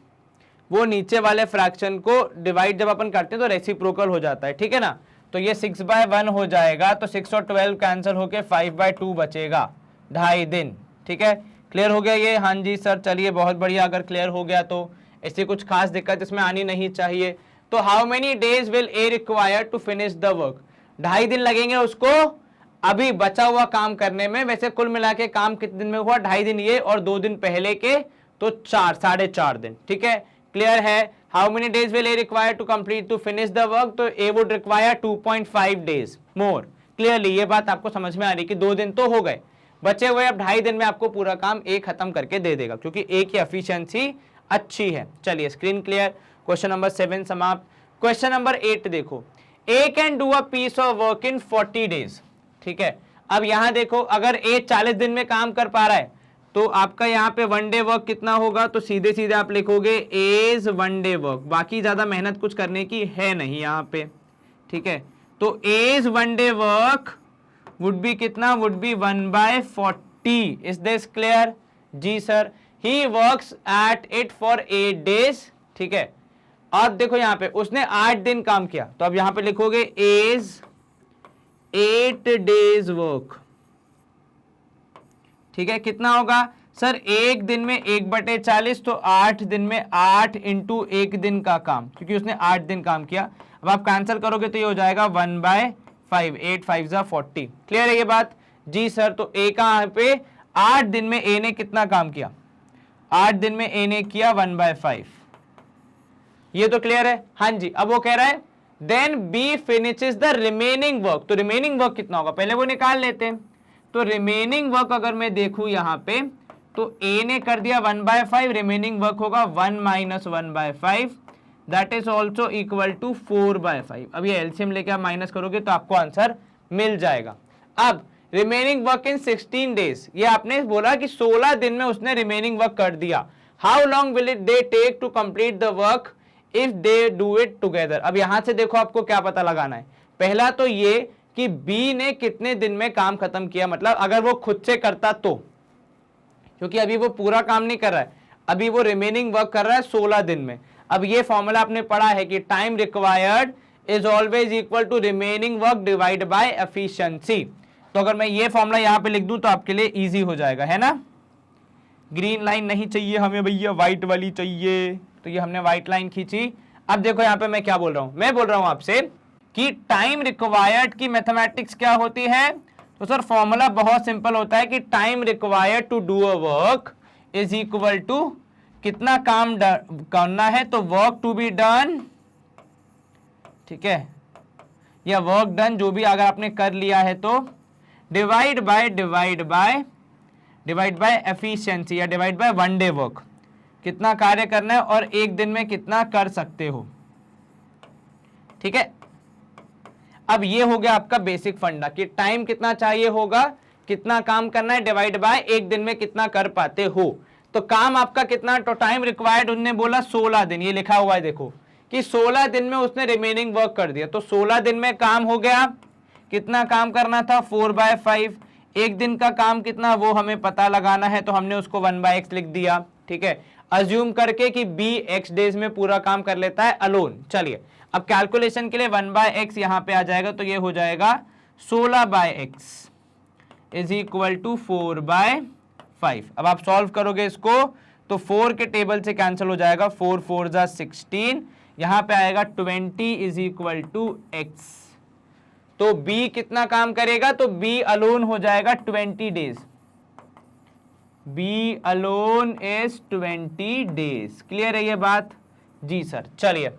वो नीचे वाले फ्रैक्शन को डिवाइड जब अपन करते हैं तो रेसिप्रोकल हो जाता है। ठीक है ना? तो ये 6/1 हो जाएगा, तो 6 और 12 कैंसिल होके 5/2 बचेगा, 2.5 दिन। ठीक है, क्लियर हो गया ये? हाँ जी सर, चलिए बहुत बढ़िया। अगर क्लियर हो गया तो ऐसी कुछ खास दिक्कत इसमें आनी नहीं चाहिए। तो how many days will A require to finish the work? 2.5 दिन लगेंगे उसको अभी बचा हुआ काम करने में। वैसे कुल मिला के काम कितने दिन में हुआ? 2.5 दिन ये और 2 दिन पहले के, तो 4.5 दिन। ठीक है, क्लियर है? How many days will A require to complete to finish the work? तो a would require 2.5 days more. Clearly ये बात आपको समझ में आ रही कि 2 दिन तो हो गए, बचे हुए अब 2.5 दिन में आपको पूरा काम ए खत्म करके दे देगा, क्योंकि ए की एफिशिएंसी अच्छी है। चलिए स्क्रीन क्लियर, क्वेश्चन नंबर 7 समाप्त। क्वेश्चन नंबर 8 देखो, a can do a piece of work in 40 days. ठीक है, अब यहां देखो अगर ए 40 दिन में काम कर पा रहा है तो आपका यहाँ पे 1 डे वर्क कितना होगा? तो सीधे सीधे आप लिखोगे एज 1 डे वर्क, बाकी ज्यादा मेहनत कुछ करने की है नहीं यहाँ पे। ठीक है, तो as 1 day work would be कितना? Would be 1/40। Is this clear? जी sir. He works at it for 8 days. ठीक है, अब देखो यहाँ पे उसने 8 दिन काम किया, तो अब यहाँ पे लिखोगे एज 8 डेज वर्क। ठीक है, कितना होगा सर? एक दिन में 1/40, तो 8 दिन में 8 इंटू 1 दिन का काम, क्योंकि उसने 8 दिन काम किया। अब आप कैंसिल करोगे तो ये हो जाएगा 1/5, 8 5 जा 40। क्लियर है ये बात? जी सर। तो ए का यहाँ पे 8 दिन में ए ने कितना काम किया? 8 दिन में ए ने किया 1/5। ये तो क्लियर है? हाँ जी। अब वो कह रहा है then B finishes the remaining work. तो रिमेनिंग वर्क कितना होगा पहले वो निकाल लेते हैं। तो रिमेनिंग वर्क अगर मैं देखूं यहां पे तो ए ने कर दिया 1/5, रिमेनिंग वर्क होगा 1 minus 1/5 that is also equal to 4/5। अब ये एलसीएम लेके आप माइनस करोगे तो आपको आंसर मिल जाएगा। अब रिमेनिंग वर्क इन 16 डेज, ये आपने बोला कि 16 दिन में उसने रिमेनिंग वर्क कर दिया। How long will it they take to complete the work if they do it together. अब यहां से देखो आपको क्या पता लगाना है। पहला तो ये कि बी ने कितने दिन में काम खत्म किया, मतलब अगर वो खुद से करता तो, क्योंकि अभी वो पूरा काम नहीं कर रहा है, अभी वो रिमेनिंग वर्क कर रहा है 16 दिन में। अब ये फॉर्मूला आपने पढ़ा है कि time required is always equal to remaining work divide by efficiency. तो अगर मैं ये फॉर्मूला यहां पे लिख दूं तो आपके लिए इजी हो जाएगा, है ना। ग्रीन लाइन नहीं चाहिए हमें भैया, व्हाइट वाली चाहिए। तो ये हमने व्हाइट लाइन खींची। अब देखो यहां पे मैं क्या बोल रहा हूं, मैं बोल रहा हूं आपसे कि टाइम रिक्वायर्ड की मैथमेटिक्स क्या होती है। तो सर फॉर्मूला बहुत सिंपल होता है कि time required to do a work is equal to कितना काम करना है, तो वर्क टू बी डन, ठीक है, या वर्क डन जो भी अगर आपने कर लिया है तो डिवाइड बाय एफिशिएंसी या डिवाइड बाय 1 डे वर्क, कितना कार्य करना है और एक दिन में कितना कर सकते हो। ठीक है, अब ये हो गया आपका बेसिक फंडा कि टाइम कितना चाहिए होगा, कितना काम करना है, डिवाइड बाय एक दिन में कितना कर पाते हो। तो काम आपका कितना, तो टाइम रिक्वायर्ड उन्होंने बोला 16 दिन, ये लिखा हुआ है देखो कि 16 दिन में उसने रिमेनिंग वर्क कर दिया। तो 16 दिन में काम हो गया, कितना काम करना था 4/5, एक दिन का काम कितना वो हमें पता लगाना है, तो हमने उसको 1/x लिख दिया। ठीक है, अज्यूम करके कि b x डेज में पूरा काम कर लेता है अलोन। चलिए अब कैलकुलेशन के लिए 1/x यहां पे आ जाएगा, तो ये हो जाएगा 16/x इज इक्वल टू 4/5। अब आप सॉल्व करोगे इसको तो 4 के टेबल से कैंसिल हो जाएगा, 4 4 जा 16, यहां पे आएगा 20 इज इक्वल टू x। तो b कितना काम करेगा, तो b अलोन हो जाएगा 20 days, b alone is 20 days. Clear है ये बात? जी सर। चलिए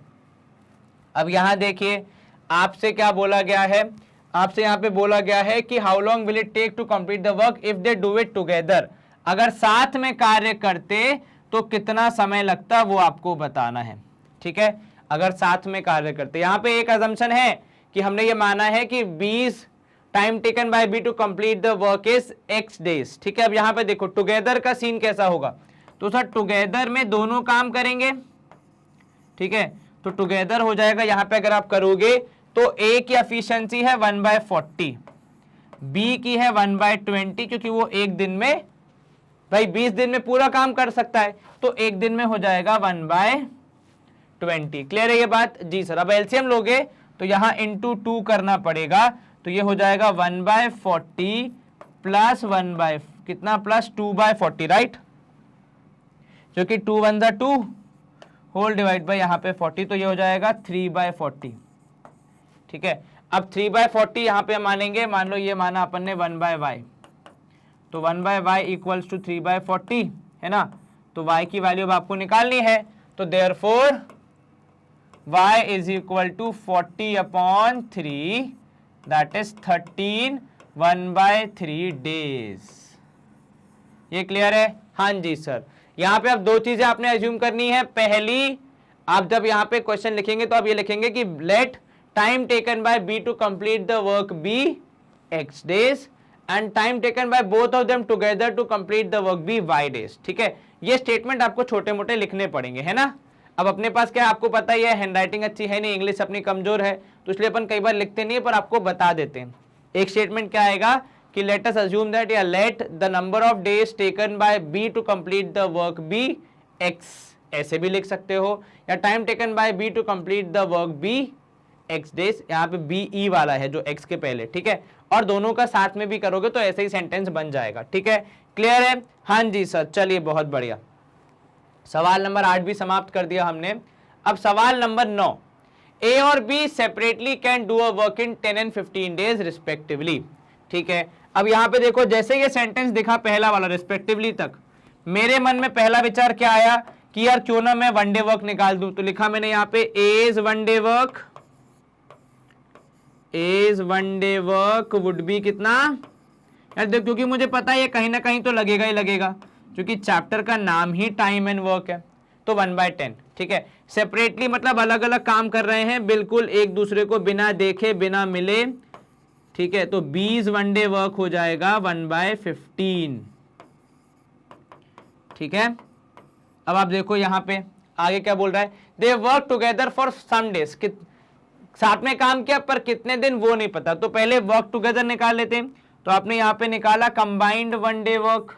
अब यहां देखिए आपसे क्या बोला गया है, आपसे यहां पे बोला गया है कि how long will it take to complete the work if they do it together. अगर साथ में कार्य करते तो कितना समय लगता वो आपको बताना है। ठीक है, अगर साथ में कार्य करते, यहां पे एक अजम्पशन है कि हमने ये माना है कि 20 time taken by B to complete the work is x days. ठीक है, अब यहां पे देखो टुगेदर का सीन कैसा होगा, तो सर टुगेदर में दोनों काम करेंगे। ठीक है, तो टुगेदर हो जाएगा, यहां पे अगर आप करोगे तो a की एफिशिएंसी है 1/40, b की है 1/20, क्योंकि वो एक दिन में भाई 20 दिन में पूरा काम कर सकता है, तो एक दिन में हो जाएगा 1/20। क्लियर है ये बात? जी सर। अब एलसीएम लोगे तो यहां इंटू 2 करना पड़ेगा, तो ये हो जाएगा 1/40 प्लस 1 कितना प्लस 2/40, राइट, जो कि 2 1 जा 2 होल डिवाइड बाय यहाँ पे 40, तो ये हो जाएगा 3/40। ठीक है, अब 3/40 यहाँ पे मानेंगे, मान लो ये माना अपन ने 1/y, तो 1/y इक्वल्स टू 3/40 है ना, तो y की वैल्यू अब आपको निकालनी है, तो therefore y is equal to 40/3 that is 13 1/3 days. ये क्लियर है? हाँ जी सर। यहां पे अब दो चीजें आपने एज्यूम करनी है। पहली, आप जब यहां पे क्वेश्चन लिखेंगे तो आप ये लिखेंगे कि let time taken by B to complete the work be x days and time taken by both of them together to complete the work be y days. ठीक है, ये स्टेटमेंट आपको छोटे मोटे लिखने पड़ेंगे, है ना। अब अपने पास क्या है, आपको पता ही है हैंडराइटिंग अच्छी है नहीं, इंग्लिश अपनी कमजोर है, तो इसलिए अपन कई बार लिखते नहीं है, पर आपको बता देते हैं। एक स्टेटमेंट क्या आएगा कि लेट अस अज्यूम दैट या let the number of days taken by B to complete the work be x, ऐसे भी लिख सकते हो, या time taken by B to complete the work be x days, यहाँ पे बी ई वाला है जो x के पहले। ठीक है, और दोनों का साथ में भी करोगे तो ऐसे ही सेंटेंस बन जाएगा। ठीक है, क्लियर है? हाँ जी सर। चलिए बहुत बढ़िया, सवाल नंबर 8 भी समाप्त कर दिया हमने। अब सवाल नंबर 9, ए और B separately can do a work in 10 and 15 days respectively. ठीक है, अब यहां पे देखो जैसे ये सेंटेंस दिखा पहला वाला रिस्पेक्टिवली तक, मेरे मन में पहला विचार क्या आया कि यार क्यों ना मैं वन डे वर्क निकाल दूं, तो लिखा मैंने यहां पे as one day work, as one day work would be कितना यार देखो, क्योंकि मुझे पता है ये कहीं ना कहीं तो लगेगा ही लगेगा, क्योंकि चैप्टर का नाम ही टाइम एंड वर्क है, तो 1/10। ठीक है, सेपरेटली मतलब अलग अलग काम कर रहे हैं, बिल्कुल एक दूसरे को बिना देखे बिना मिले। ठीक है, तो 20 वन डे वर्क हो जाएगा 1/15। ठीक है, अब आप देखो यहां पे आगे क्या बोल रहा है, they work together for some days, साथ में काम किया पर कितने दिन वो नहीं पता, तो पहले वर्क टुगेदर निकाल लेते हैं। तो आपने यहां पे निकाला कंबाइंड वन डे वर्क,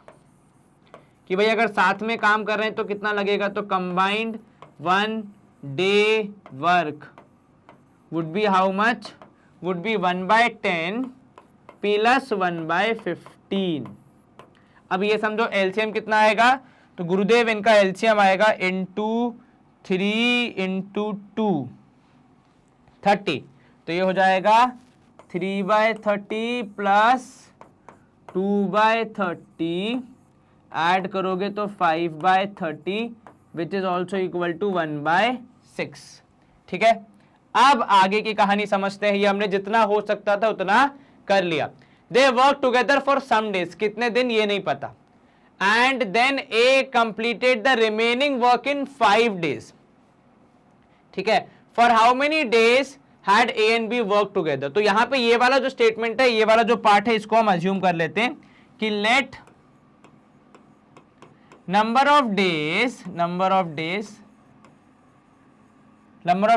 कि भाई अगर साथ में काम कर रहे हैं तो कितना लगेगा, तो combined one day work would be how much, would be 1/10 plus 1/15। अब ये समझो एलसीएम कितना आएगा, तो गुरुदेव इनका एलसीएम आएगा इंटू 3 इंटू 2 30, तो ये हो जाएगा 3/30 प्लस 2/30, ऐड करोगे तो 5/30 which is also equal to 1/6। ठीक है, अब आगे की कहानी समझते हैं। ये हमने जितना हो सकता था उतना कर लिया। They work together for some days, कितने दिन ये नहीं पता, and then A completed the remaining work in 5 days. ठीक है, for how many days had A and B work together. तो यहां पे ये वाला जो स्टेटमेंट है, ये वाला जो पार्ट है, इसको हम अज्यूम कर लेते हैं कि late number of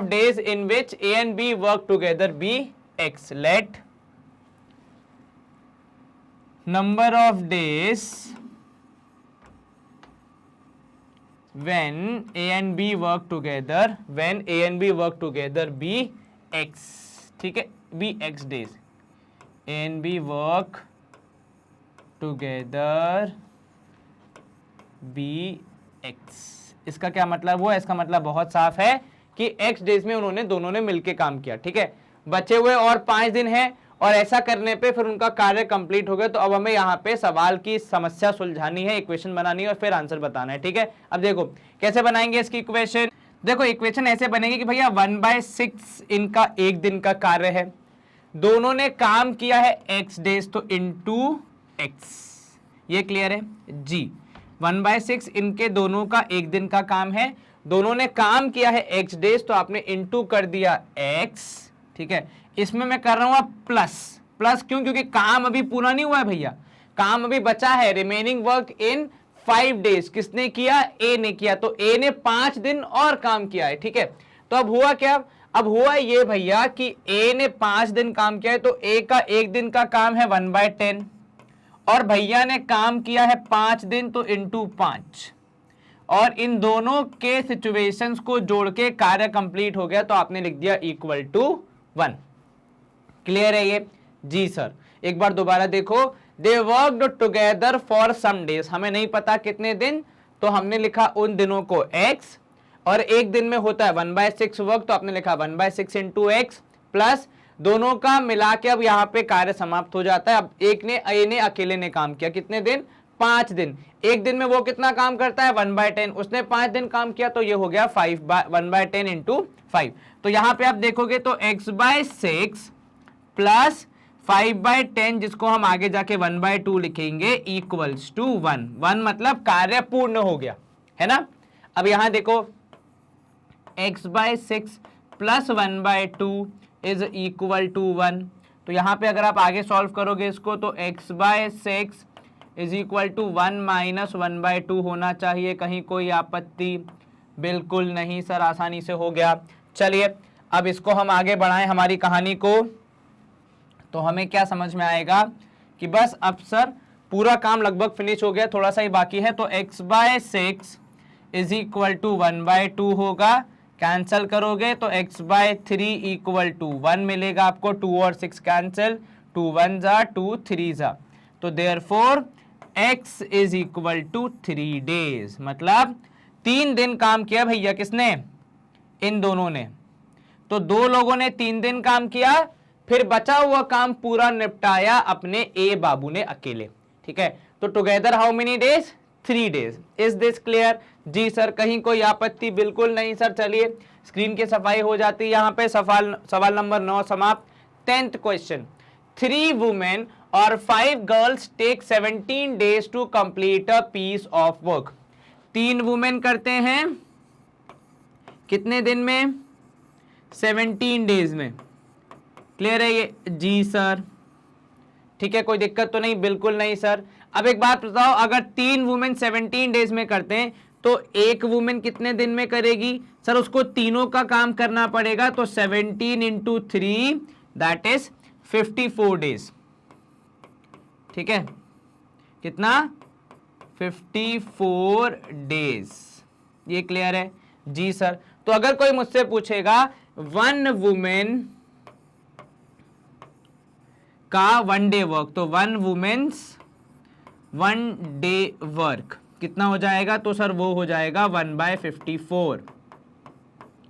days in which A and B work together be x. Let number of days when A and B work together, when A and B work together be x, ठीक है, be x days, A and B work together be x। इसका क्या मतलब हुआ? इसका मतलब बहुत साफ है कि x डेज में उन्होंने दोनों ने मिलके काम किया, ठीक है। बचे हुए और 5 दिन हैं और ऐसा करने पे फिर उनका कार्य कंप्लीट हो गया। तो अब हमें यहाँ पे सवाल की समस्या सुलझानी है, इक्वेशन बनानी है और फिर आंसर बताना है, ठीक है। अब देखो कैसे बनाएंगे इसकी इक्वेशन। देखो इक्वेशन ऐसे बनेगी कि भैया 1/6 इनका एक दिन का कार्य है, दोनों ने काम किया है x डेज, तो इंटू x, ये क्लियर है जी। 1/6 इनके दोनों का एक दिन का काम है, दोनों ने काम किया है x डेज, तो आपने इंटू कर दिया x, ठीक है। इसमें मैं कर रहा हूं प्लस, प्लस क्यों? क्योंकि काम अभी पूरा नहीं हुआ है भैया, काम अभी बचा है, रिमेनिंग वर्क इन 5 डेज। किसने किया? ए ने किया, तो ए ने 5 दिन और काम किया है, ठीक है। तो अब हुआ क्या? अब हुआ ये भैया कि ए ने 5 दिन काम किया है, तो ए का एक दिन का काम है 1/10 और भैया ने काम किया है 5 दिन, तो इंटू 5, और इन दोनों के सिचुएशंस को जोड़ के कार्य कंप्लीट हो गया, तो आपने लिख दिया इक्वल टू 1। क्लियर है ये? जी सर। एक बार दोबारा देखो, they worked together for some days, हमें नहीं पता कितने दिन, तो हमने लिखा उन दिनों को x, और एक दिन में होता है 1/6 वर्क, तो आपने लिखा 1/6 इंटू x, प्लस दोनों का मिला के अब यहाँ पे कार्य समाप्त हो जाता है। अब ए ने अकेले ने काम किया कितने दिन? 5 दिन। एक दिन में वो कितना काम करता है? 1/10, उसने 5 दिन काम किया, तो ये हो गया 1/10 इंटू 5। तो यहाँ पे आप देखोगे तो x/6 प्लस 5/10, जिसको हम आगे जाके 1/2 लिखेंगे, इक्वल्स टू 1। 1 मतलब कार्य पूर्ण हो गया, है ना। अब यहाँ देखो x/6 plus 1/2 is equal to 1। तो यहाँ पे अगर आप आगे सॉल्व करोगे इसको, तो x/6 is equal to 1 minus 1/2 होना चाहिए। कहीं कोई आपत्ति? बिल्कुल नहीं सर, आसानी से हो गया। चलिए अब इसको हम आगे बढ़ाएं हमारी कहानी को, तो हमें क्या समझ में आएगा कि बस अब सर पूरा काम लगभग फिनिश हो गया, थोड़ा सा ही बाकी है। तो x/6 इज इक्वल टू 1/2 होगा, कैंसल करोगे तो x/3 इक्वल टू 1 मिलेगा आपको। 2 और 6 कैंसिल, 2 1 जा 2 3 जा, तो therefore x is equal to 3 days. मतलब 3 दिन काम किया भैया, किसने? इन दोनों ने। तो दो लोगों ने 3 दिन काम किया, फिर बचा हुआ काम पूरा निपटाया अपने ए बाबू ने अकेले, ठीक है। तो together how many days? 3 days. Is this clear? जी सर। कहीं कोई आपत्ति? बिल्कुल नहीं सर। चलिए स्क्रीन की सफाई हो जाती है यहाँ पे। सवाल नंबर 9 समाप्त। 10th क्वेश्चन, 3 वुमेन और 5 girls take 17 days to complete a piece of work. 3 women करते हैं कितने दिन में? 17 डेज में। क्लियर है ये? जी सर। ठीक है, कोई दिक्कत तो नहीं? बिल्कुल नहीं सर। अब एक बात बताओ, अगर 3 वुमेन 17 डेज में करते हैं तो एक वुमेन कितने दिन में करेगी? सर उसको तीनों का काम करना पड़ेगा, तो 17 इंटू 3 दैट इज 54 डेज। ठीक है, कितना? 54 डेज। ये क्लियर है? जी सर। तो अगर कोई मुझसे पूछेगा 1 वुमेन का 1 डे वर्क, तो 1 वुमेन्स 1 डे वर्क कितना हो जाएगा? तो सर वो हो जाएगा 1/54।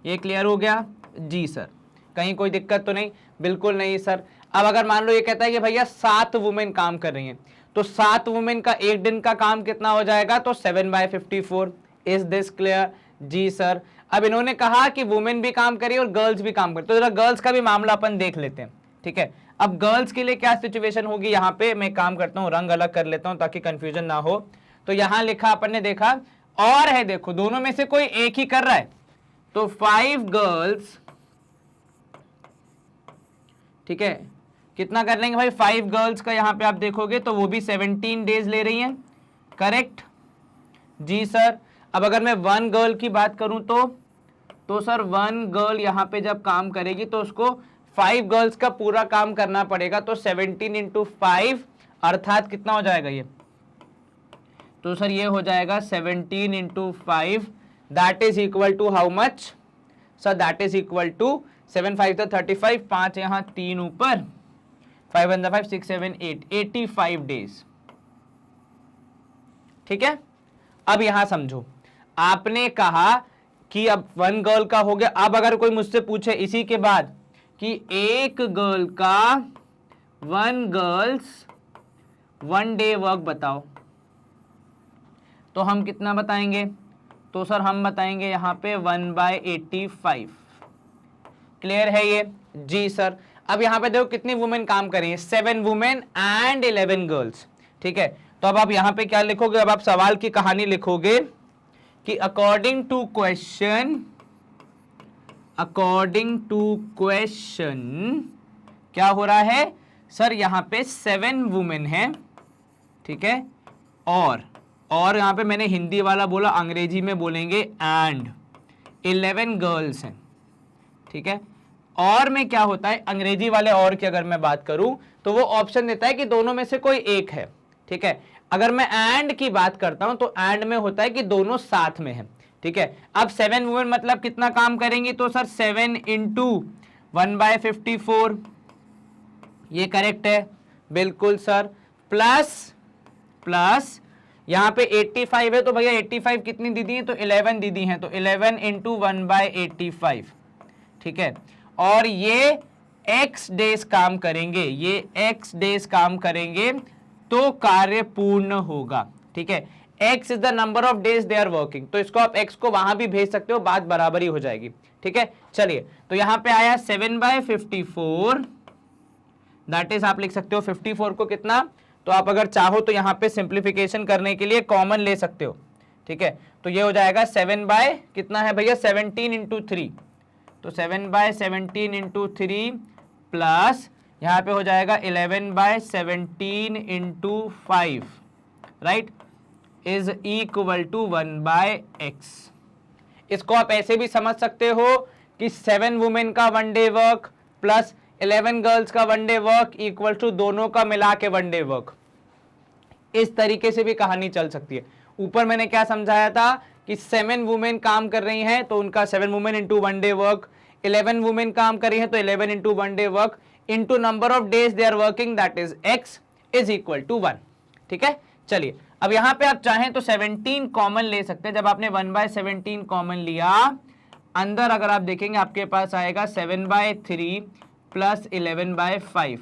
ये क्लियर हो गया? जी सर। कहीं कोई दिक्कत तो नहीं? बिल्कुल नहीं सर। अब अगर मान लो ये कहता है कि भैया 7 वुमेन काम कर रही हैं, तो 7 वुमेन का एक दिन का काम कितना हो जाएगा? तो 7/54। Is this clear? जी सर। अब इन्होंने कहा कि वुमेन भी काम करी और गर्ल्स भी काम करी, तो जरा गर्ल्स का भी मामला अपन देख लेते हैं। ठीक है, अब गर्ल्स के लिए क्या सिचुएशन होगी? यहाँ पे मैं काम करता हूँ, रंग अलग कर लेता हूँ ताकि कंफ्यूजन ना हो। तो यहां लिखा, अपन ने देखा और है, देखो दोनों में से कोई एक ही कर रहा है, तो 5 गर्ल्स, ठीक है, कितना कर लेंगे भाई? 5 गर्ल्स का यहां पे आप देखोगे तो वो भी 17 डेज ले रही हैं। करेक्ट? जी सर। अब अगर मैं 1 गर्ल की बात करूं तो सर 1 गर्ल यहां पे जब काम करेगी तो उसको 5 गर्ल्स का पूरा काम करना पड़ेगा, तो 17 इंटू 5 अर्थात कितना हो जाएगा ये, तो सर ये हो जाएगा 17 into 5, that is equal to how much sir, that is equal to 7 5 तो 35, 5 यहाँ 3 ऊपर, 5 1 5 6 7 8, 85 डेज। ठीक है, अब यहां समझो, आपने कहा कि अब 1 गर्ल का हो गया। अब अगर कोई मुझसे पूछे इसी के बाद कि एक गर्ल का 1 गर्ल्स 1 डे वर्क बताओ, तो हम कितना बताएंगे, तो सर हम बताएंगे यहां पे 1/85। क्लियर है ये? जी सर। अब यहां पे देखो कितनी वुमेन काम करेंगे, 7 वुमेन एंड 11 गर्ल्स। ठीक है, तो अब आप यहां पे क्या लिखोगे, अब आप सवाल की कहानी लिखोगे कि अकॉर्डिंग टू क्वेश्चन क्या हो रहा है सर, यहां पे 7 वुमेन है। ठीक है, और यहां पे मैंने हिंदी वाला बोला, अंग्रेजी में बोलेंगे एंड 11 गर्ल्स हैं। ठीक है, और में क्या होता है, अंग्रेजी वाले और की अगर मैं बात करूं तो वो ऑप्शन देता है कि दोनों में से कोई एक है। ठीक है, अगर मैं एंड की बात करता हूं तो एंड में होता है कि दोनों साथ में है। ठीक है, अब 7 वुमेन मतलब कितना काम करेंगी, तो सर 7 इंटू 1/54, ये करेक्ट है, बिल्कुल सर। प्लस यहां पे 85 है, तो भैया 85 कितनी दीदी है, तो 11 दीदी हैं, तो 11 इंटू 1/85। ठीक है, और ये x डेज काम करेंगे, ये x डेज काम करेंगे तो कार्य पूर्ण होगा। ठीक है, x is the number of days they are working, तो इसको आप x को वहां भी भेज सकते हो, बात बराबरी हो जाएगी। ठीक है, चलिए, तो यहां पे आया 7/54, दैट इज आप लिख सकते हो 54 को कितना, तो आप अगर चाहो तो यहां पे सिंप्लीफिकेशन करने के लिए कॉमन ले सकते हो। ठीक है, तो ये हो जाएगा 7 बाय कितना है भैया, 17 इंटू 3, तो 7/17 इंटू 3 प्लस यहां पे हो जाएगा 11/17 into 5, right, is equal to 1/x। इसको आप ऐसे भी समझ सकते हो कि 7 वुमेन का 1 डे वर्क प्लस 11 गर्ल्स का 1 डे वर्क इक्वल टू दोनों का मिला के 1 डे वर्क। इस तरीके से भी कहानी चल सकती है। ऊपर मैंने क्या समझाया था कि 7 वुमेन काम कर रही हैं तो उनका 7 women into 1 day work, 11 women काम कर रही हैं तो 11 into 1 day work into number of days they are working, that is x is equal to 1। ठीक है, चलिए, अब यहां पे आप चाहें तो 17 कॉमन ले सकते हैं। जब आपने 1/17 कॉमन लिया, अंदर अगर आप देखेंगे आपके पास आएगा 7/3 प्लस 11/5।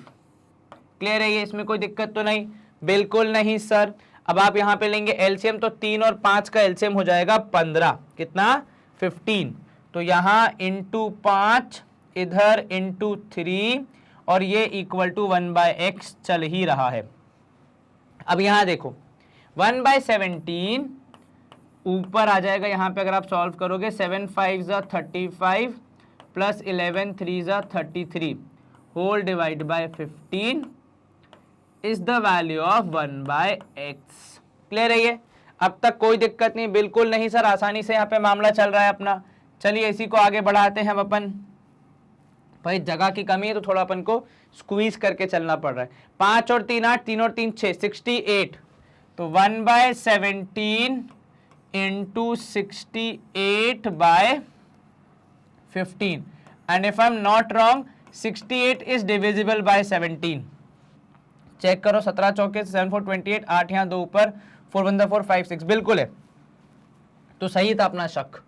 क्लियर है ये, इसमें कोई दिक्कत तो नहीं? बिल्कुल नहीं सर। अब आप यहां पे लेंगे एलसीएम, तो 3 और 5 का एलसीएम हो जाएगा 15, कितना, 15, तो यहां इंटू 5 इधर इंटू 3 और ये इक्वल टू 1/x चल ही रहा है। अब यहां देखो 1/17 ऊपर आ जाएगा, यहां पे अगर आप सॉल्व करोगे 7 5 ज़ा 35 प्लस 11 3 ज़ा 33 whole divide by 15 is the value of 1/x। Clear है ये? अब तक कोई दिक्कत नहीं? बिल्कुल नहीं सर, आसानी से यहाँ पे मामला चल रहा है अपना। चलिए इसी को आगे बढ़ाते हैं हम अपन। भाई जगह की कमी है तो थोड़ा अपन को स्क्वीज करके चलना पड़ रहा है। 5 और 3 8, 3 और 3 6, 68, तो 1/17 into 68/15 and if I am not wrong 68 is divisible by 17। Check करो, 17 चौके 7 4 28, 8 यहाँ 2 ऊपर, 4 1 4 5 6, बिल्कुल है। तो सही था अपना शक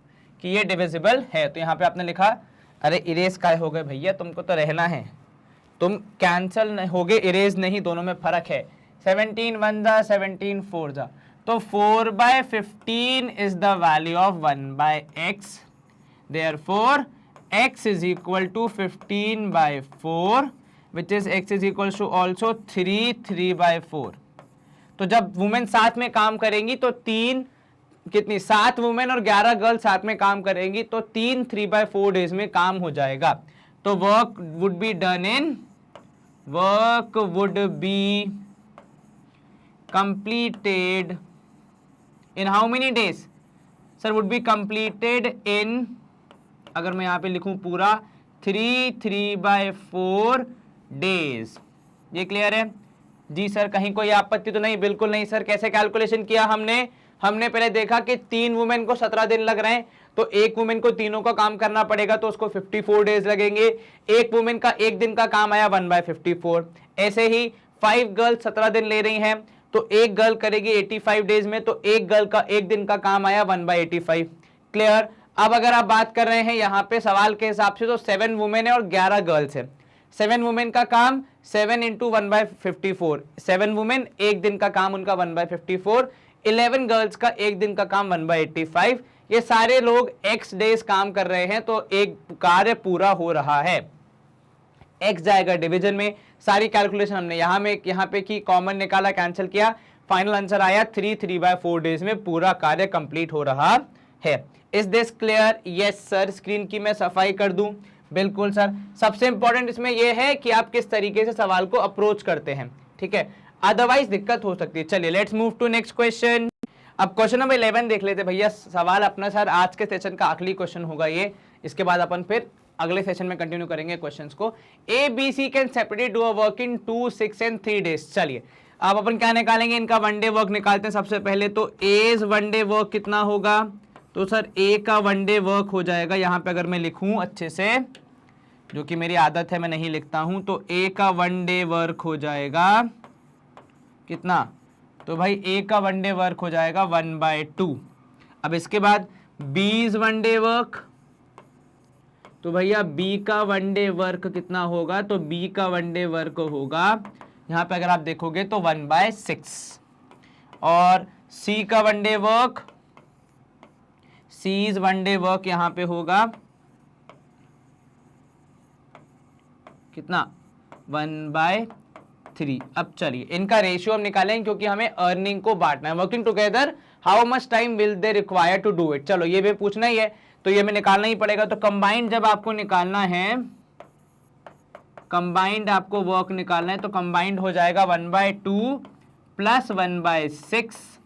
कि ये डिविजिबल है। तो यहाँ पे आपने लिखा, अरे इरेज काय हो गए भैया, तुमको तो रहना है, तुम कैंसल हो गए, इरेज नहीं, दोनों में फर्क है। 17 1 जा 17 4 जा, तो 4/15 is the value of 1/x। Therefore x is equal to 15/4 which is x is equals to also 3/4। तो जब वुमेन साथ में काम करेंगी तो 7 वुमेन और 11 गर्ल साथ में काम करेंगी तो 3/4 डेज में काम हो जाएगा। तो work would be completed in how many days sir? Would be completed in, अगर मैं यहां पे लिखूं पूरा, 3/4 डेज। ये क्लियर है? जी सर, कहीं कोई आपत्ति तो नहीं? बिल्कुल नहीं सर। कैसे कैलकुलेशन किया हमने? हमने पहले देखा कि 3 वुमेन को 17 दिन लग रहे हैं, तो एक वुमेन को तीनों का काम करना पड़ेगा, तो उसको 54 डेज लगेंगे। एक वुमेन का एक दिन का काम आया 1/54। ऐसे ही 5 गर्ल्स 17 दिन ले रही हैं, तो एक गर्ल करेगी 85 डेज में, तो एक गर्ल का एक दिन का काम आया 1/85। क्लियर? अब अगर आप बात कर रहे हैं यहाँ पे सवाल के हिसाब से, तो 7 वुमेन है और 11 गर्ल्स है। 7 वुमेन का काम 7 × 1/54, 7 वुमेन एक दिन का काम उनका 1/54, 11 गर्ल्स का एक दिन का काम 1/85। ये सारे लोग x डेज काम कर रहे हैं, तो एक कार्य पूरा हो रहा है। x जाएगा डिवीजन में। सारी कैलकुलेशन हमने यहाँ पे की, कॉमन निकाला, कैंसिल किया, फाइनल आंसर आया 3/4 डेज में पूरा कार्य कंप्लीट हो रहा है। Is this clear? Yes sir. Screen की मैं सफाई कर दूं? बिल्कुल सर। सबसे इंपॉर्टेंट इसमें यह है कि आप किस तरीके से सवाल को अप्रोच करते हैं, ठीक है, अदरवाइज दिक्कत हो सकती है। चलिए let's move to next question. अब क्वेश्चन नंबर 11 देख लेते भैया। सवाल अपना सर आज के सेशन का आखिरी क्वेश्चन होगा ये, इसके बाद अपन फिर अगले सेशन में कंटिन्यू करेंगे क्वेश्चंस को। A B C can separately do a work in 2, 6 and 3 days। चलिए अब अपन क्या निकालेंगे, इनका वन डे वर्क निकालते हैं सबसे पहले। तो एज वन डे वर्क कितना होगा? तो सर ए का वन डे वर्क हो जाएगा, यहाँ पे अगर मैं लिखूं अच्छे से, जो कि मेरी आदत है मैं नहीं लिखता हूं, तो ए का वन डे वर्क हो जाएगा कितना? तो भाई ए का वन डे वर्क हो जाएगा 1/2। अब इसके बाद बीज वन डे वर्क, तो भैया बी का वन डे वर्क कितना होगा? तो बी का वन डे वर्क होगा यहाँ पे अगर आप देखोगे तो 1/6। और सी का one day work, C's one day work यहाँ पे होगा कितना? 1/3। अब चलिए इनका रेशियो हम निकालेंगे, क्योंकि हमें अर्निंग को बांटना है। Working together how much time will they require to do it. चलो ये भी पूछना ही है, तो ये में निकालना ही पड़ेगा। तो कंबाइंड जब आपको निकालना है, कंबाइंड आपको वर्क निकालना है, तो कंबाइंड हो जाएगा 1/2 plus 1/6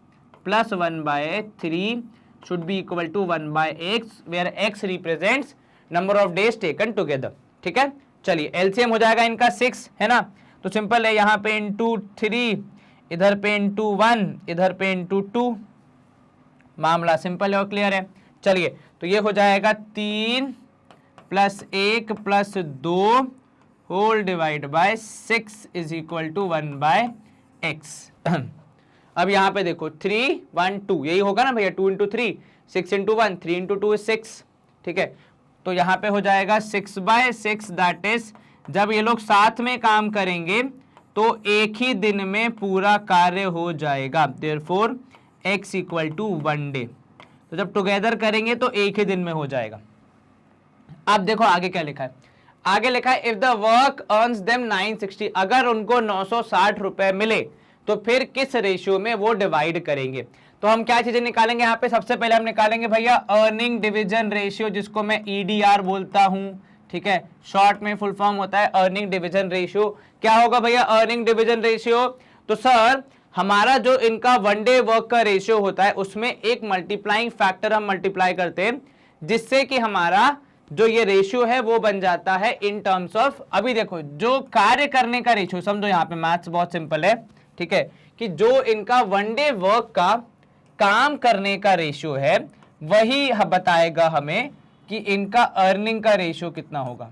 plus 1/3 should be equal to 1/x, where x represents number of days taken together. ठीक है, चलिए एलसीएम हो जाएगा इनका 6 है ना, तो सिंपल है, यहाँ पे इंटू 3, इधर पे इंटू 1, इधर पे इंटू 2, मामला सिंपल है और क्लियर है। चलिए तो ये हो जाएगा 3 + 1 + 2 whole divide by 6 is equal to 1/x। अब यहाँ पे देखो 3 1 2 यही होगा ना भैया, 2 × 3 6 × 1 3 × 2 is 6। ठीक है, तो यहाँ पे हो जाएगा 6/6, दैट इज जब ये लोग साथ में काम करेंगे तो एक ही दिन में पूरा कार्य हो जाएगा, therefore x equal to 1 day. तो जब टुगेदर करेंगे तो एक ही दिन में हो जाएगा। अब देखो आगे क्या लिखा है, आगे लिखा है if the work earns them 960, अगर उनको 960 रुपए मिले तो फिर किस रेशियो में वो डिवाइड करेंगे। तो हम क्या चीजें निकालेंगे यहाँ पे, सबसे पहले हम निकालेंगे भैया अर्निंग डिवीजन रेशियो, जिसको मैं EDR बोलता हूं। ठीक है, शॉर्ट में फुल फॉर्म होता है अर्निंग डिवीजन रेशियो। क्या होगा भैया अर्निंग डिवीजन रेशियो? तो सर हमारा जो इनका वन डे वर्क का रेशियो होता है उसमें एक मल्टीप्लाइंग फैक्टर हम मल्टीप्लाई करते हैं, जिससे कि हमारा जो ये रेशियो है वो बन जाता है इन टर्म्स ऑफ, अभी देखो जो कार्य करने का रेशियो, समझो यहाँ पे मैथ्स बहुत सिंपल है। ठीक है, कि जो इनका वन डे वर्क का काम करने का रेशियो है वही बताएगा हमें कि इनका अर्निंग का रेशियो कितना होगा।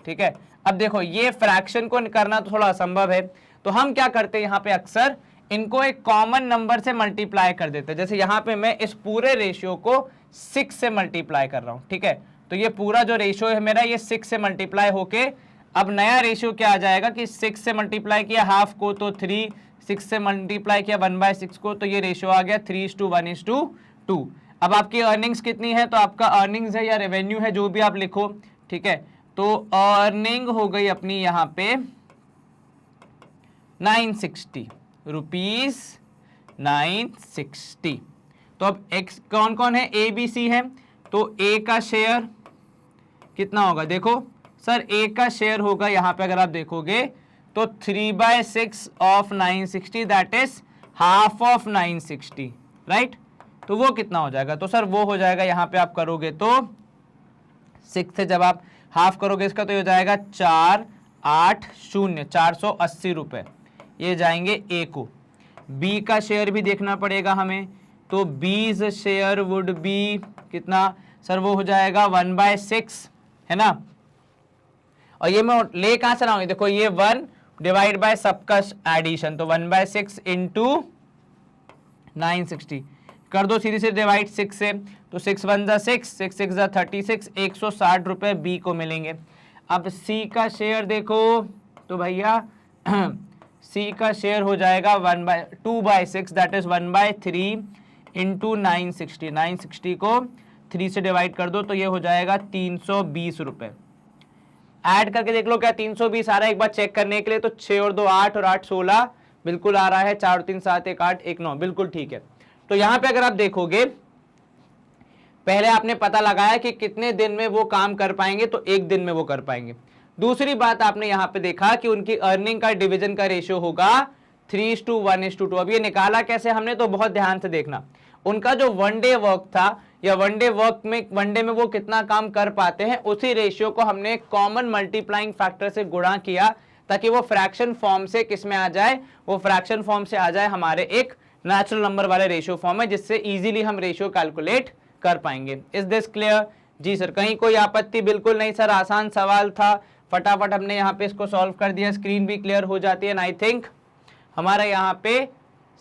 ठीक है, अब देखो ये फ्रैक्शन को करना तो थोड़ा असंभव है, तो हम क्या करते हैं यहाँ पे अक्सर इनको एक कॉमन नंबर से मल्टीप्लाई कर देते हैं। जैसे यहाँ पे मैं इस पूरे रेशियो को 6 से मल्टीप्लाई कर रहा हूँ। ठीक है, तो ये पूरा जो रेशियो है मेरा ये 6 से मल्टीप्लाई होके अब नया रेशियो क्या आ जाएगा कि 6 से मल्टीप्लाई किया हाफ को तो 3, 6 से मल्टीप्लाई किया 1/6 को, तो ये रेशियो आ गया 3:1:2। अब आपकी अर्निंग्स कितनी है, तो आपका अर्निंग्स है या रेवेन्यू है जो भी आप लिखो। ठीक है, तो अर्निंग हो गई अपनी यहाँ पे 960 रुपीज, 960। तो अब एक्स कौन कौन है, ए बी सी है, तो ए का शेयर कितना होगा, देखो सर ए का शेयर होगा यहाँ पे अगर आप देखोगे तो 3/6 of 960, that is half of 960, right. तो वो कितना हो जाएगा, तो सर वो हो जाएगा यहाँ पे आप करोगे तो 6 से जब आप हाफ करोगे इसका तो ये हो जाएगा 480 480 रुपए। ये जाएंगे ए को। बी का शेयर भी देखना पड़ेगा हमें, तो बीज शेयर वुड बी कितना सर, वो हो जाएगा 1/6 है ना। और ये मैं ले कहां से लाऊंगी, देखो ये 1 डिवाइड बाय सबका एडिशन, तो 1/6 इंटू 960 कर दो सीधी से डिवाइड 6 से, तो 6 1 जा 6, 6 6 जा 36, 160 रुपए बी को मिलेंगे। अब सी का शेयर देखो तो भैया सी का शेयर हो जाएगा 2/6 दैट इज 1/3 इंटू 960, 960 को 3 से डिवाइड कर दो तो ये हो जाएगा 320 रुपए। ऐड करके देख लो क्या 320 आ रहा है, एक बार चेक करने के लिए, तो 6 और 2 8 और 8 16 बिल्कुल आ रहा है, 4 और 3 7 1 8 1 9 बिल्कुल ठीक है। तो यहां पे अगर आप देखोगे पहले आपने पता लगाया कि कितने दिन में वो काम कर पाएंगे, तो एक दिन में वो कर पाएंगे। दूसरी बात आपने यहां पे देखा कि उनकी अर्निंग का डिवीजन का रेशियो होगा 3:1:2। अब ये निकाला कैसे हमने, तो बहुत ध्यान से देखना। उनका जो 1 डे वर्क था या 1 डे वर्क में 1 डे में वो कितना काम कर पाते हैं, उसी रेशियो को हमने कॉमन मल्टीप्लाइंग फैक्टर से गुणा किया ताकि वो फ्रैक्शन फॉर्म से किस में आ जाए, वो फ्रैक्शन फॉर्म से आ जाए हमारे एक नेचुरल नंबर वाले रेशियो फॉर्म में, जिससे इजीली हम रेशियो कैलकुलेट कर पाएंगे। Is this clear? जी सर, कहीं कोई आपत्ति? बिल्कुल नहीं सर, आसान सवाल था, फटाफट हमने यहाँ पे इसको सॉल्व कर दिया, स्क्रीन भी क्लियर हो जाती है। आई थिंक हमारा यहाँ पे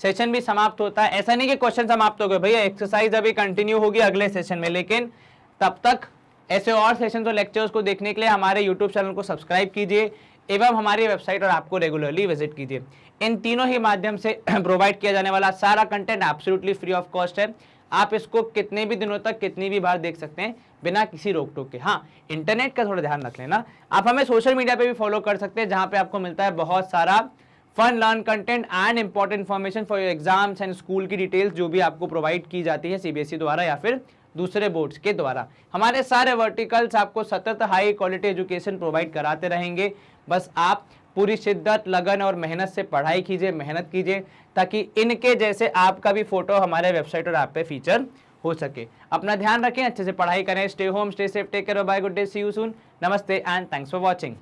सेशन भी समाप्त होता है। ऐसा नहीं कि क्वेश्चन समाप्त हो गए भैया, एक्सरसाइज अभी कंटिन्यू होगी अगले सेशन में, लेकिन तब तक ऐसे और सेशन और लेक्चर्स को देखने के लिए हमारे यूट्यूब चैनल को सब्सक्राइब कीजिए एवं हमारी वेबसाइट और आपको रेगुलरली विजिट कीजिए। इन तीनों ही माध्यम से प्रोवाइड किया जाने वाला सारा content absolutely free of cost है। आप इसको कितने भी दिनों तक कितनी भी बार देख सकते हैं बिना किसी रोक टोक के। हाँ, इंटरनेट का थोड़ा ध्यान रख लेना। आप हमें सोशल मीडिया पे भी फॉलो कर सकते हैं, जहां पे आपको मिलता है बहुत सारा fun learn content and important information for your exams and school की डिटेल्स जो भी आपको प्रोवाइड की जाती है सीबीएसई द्वारा या फिर दूसरे बोर्ड्स के द्वारा। हमारे सारे वर्टिकल्स आपको सतत हाई क्वालिटी एजुकेशन प्रोवाइड कराते रहेंगे। बस आप पूरी शिद्दत, लगन और मेहनत से पढ़ाई कीजिए, मेहनत कीजिए, ताकि इनके जैसे आपका भी फोटो हमारे वेबसाइट और ऐप पे फीचर हो सके। अपना ध्यान रखें, अच्छे से पढ़ाई करें। Stay home, stay safe, take care, bye, good day, see you soon. नमस्ते एंड थैंक्स फॉर वॉचिंग।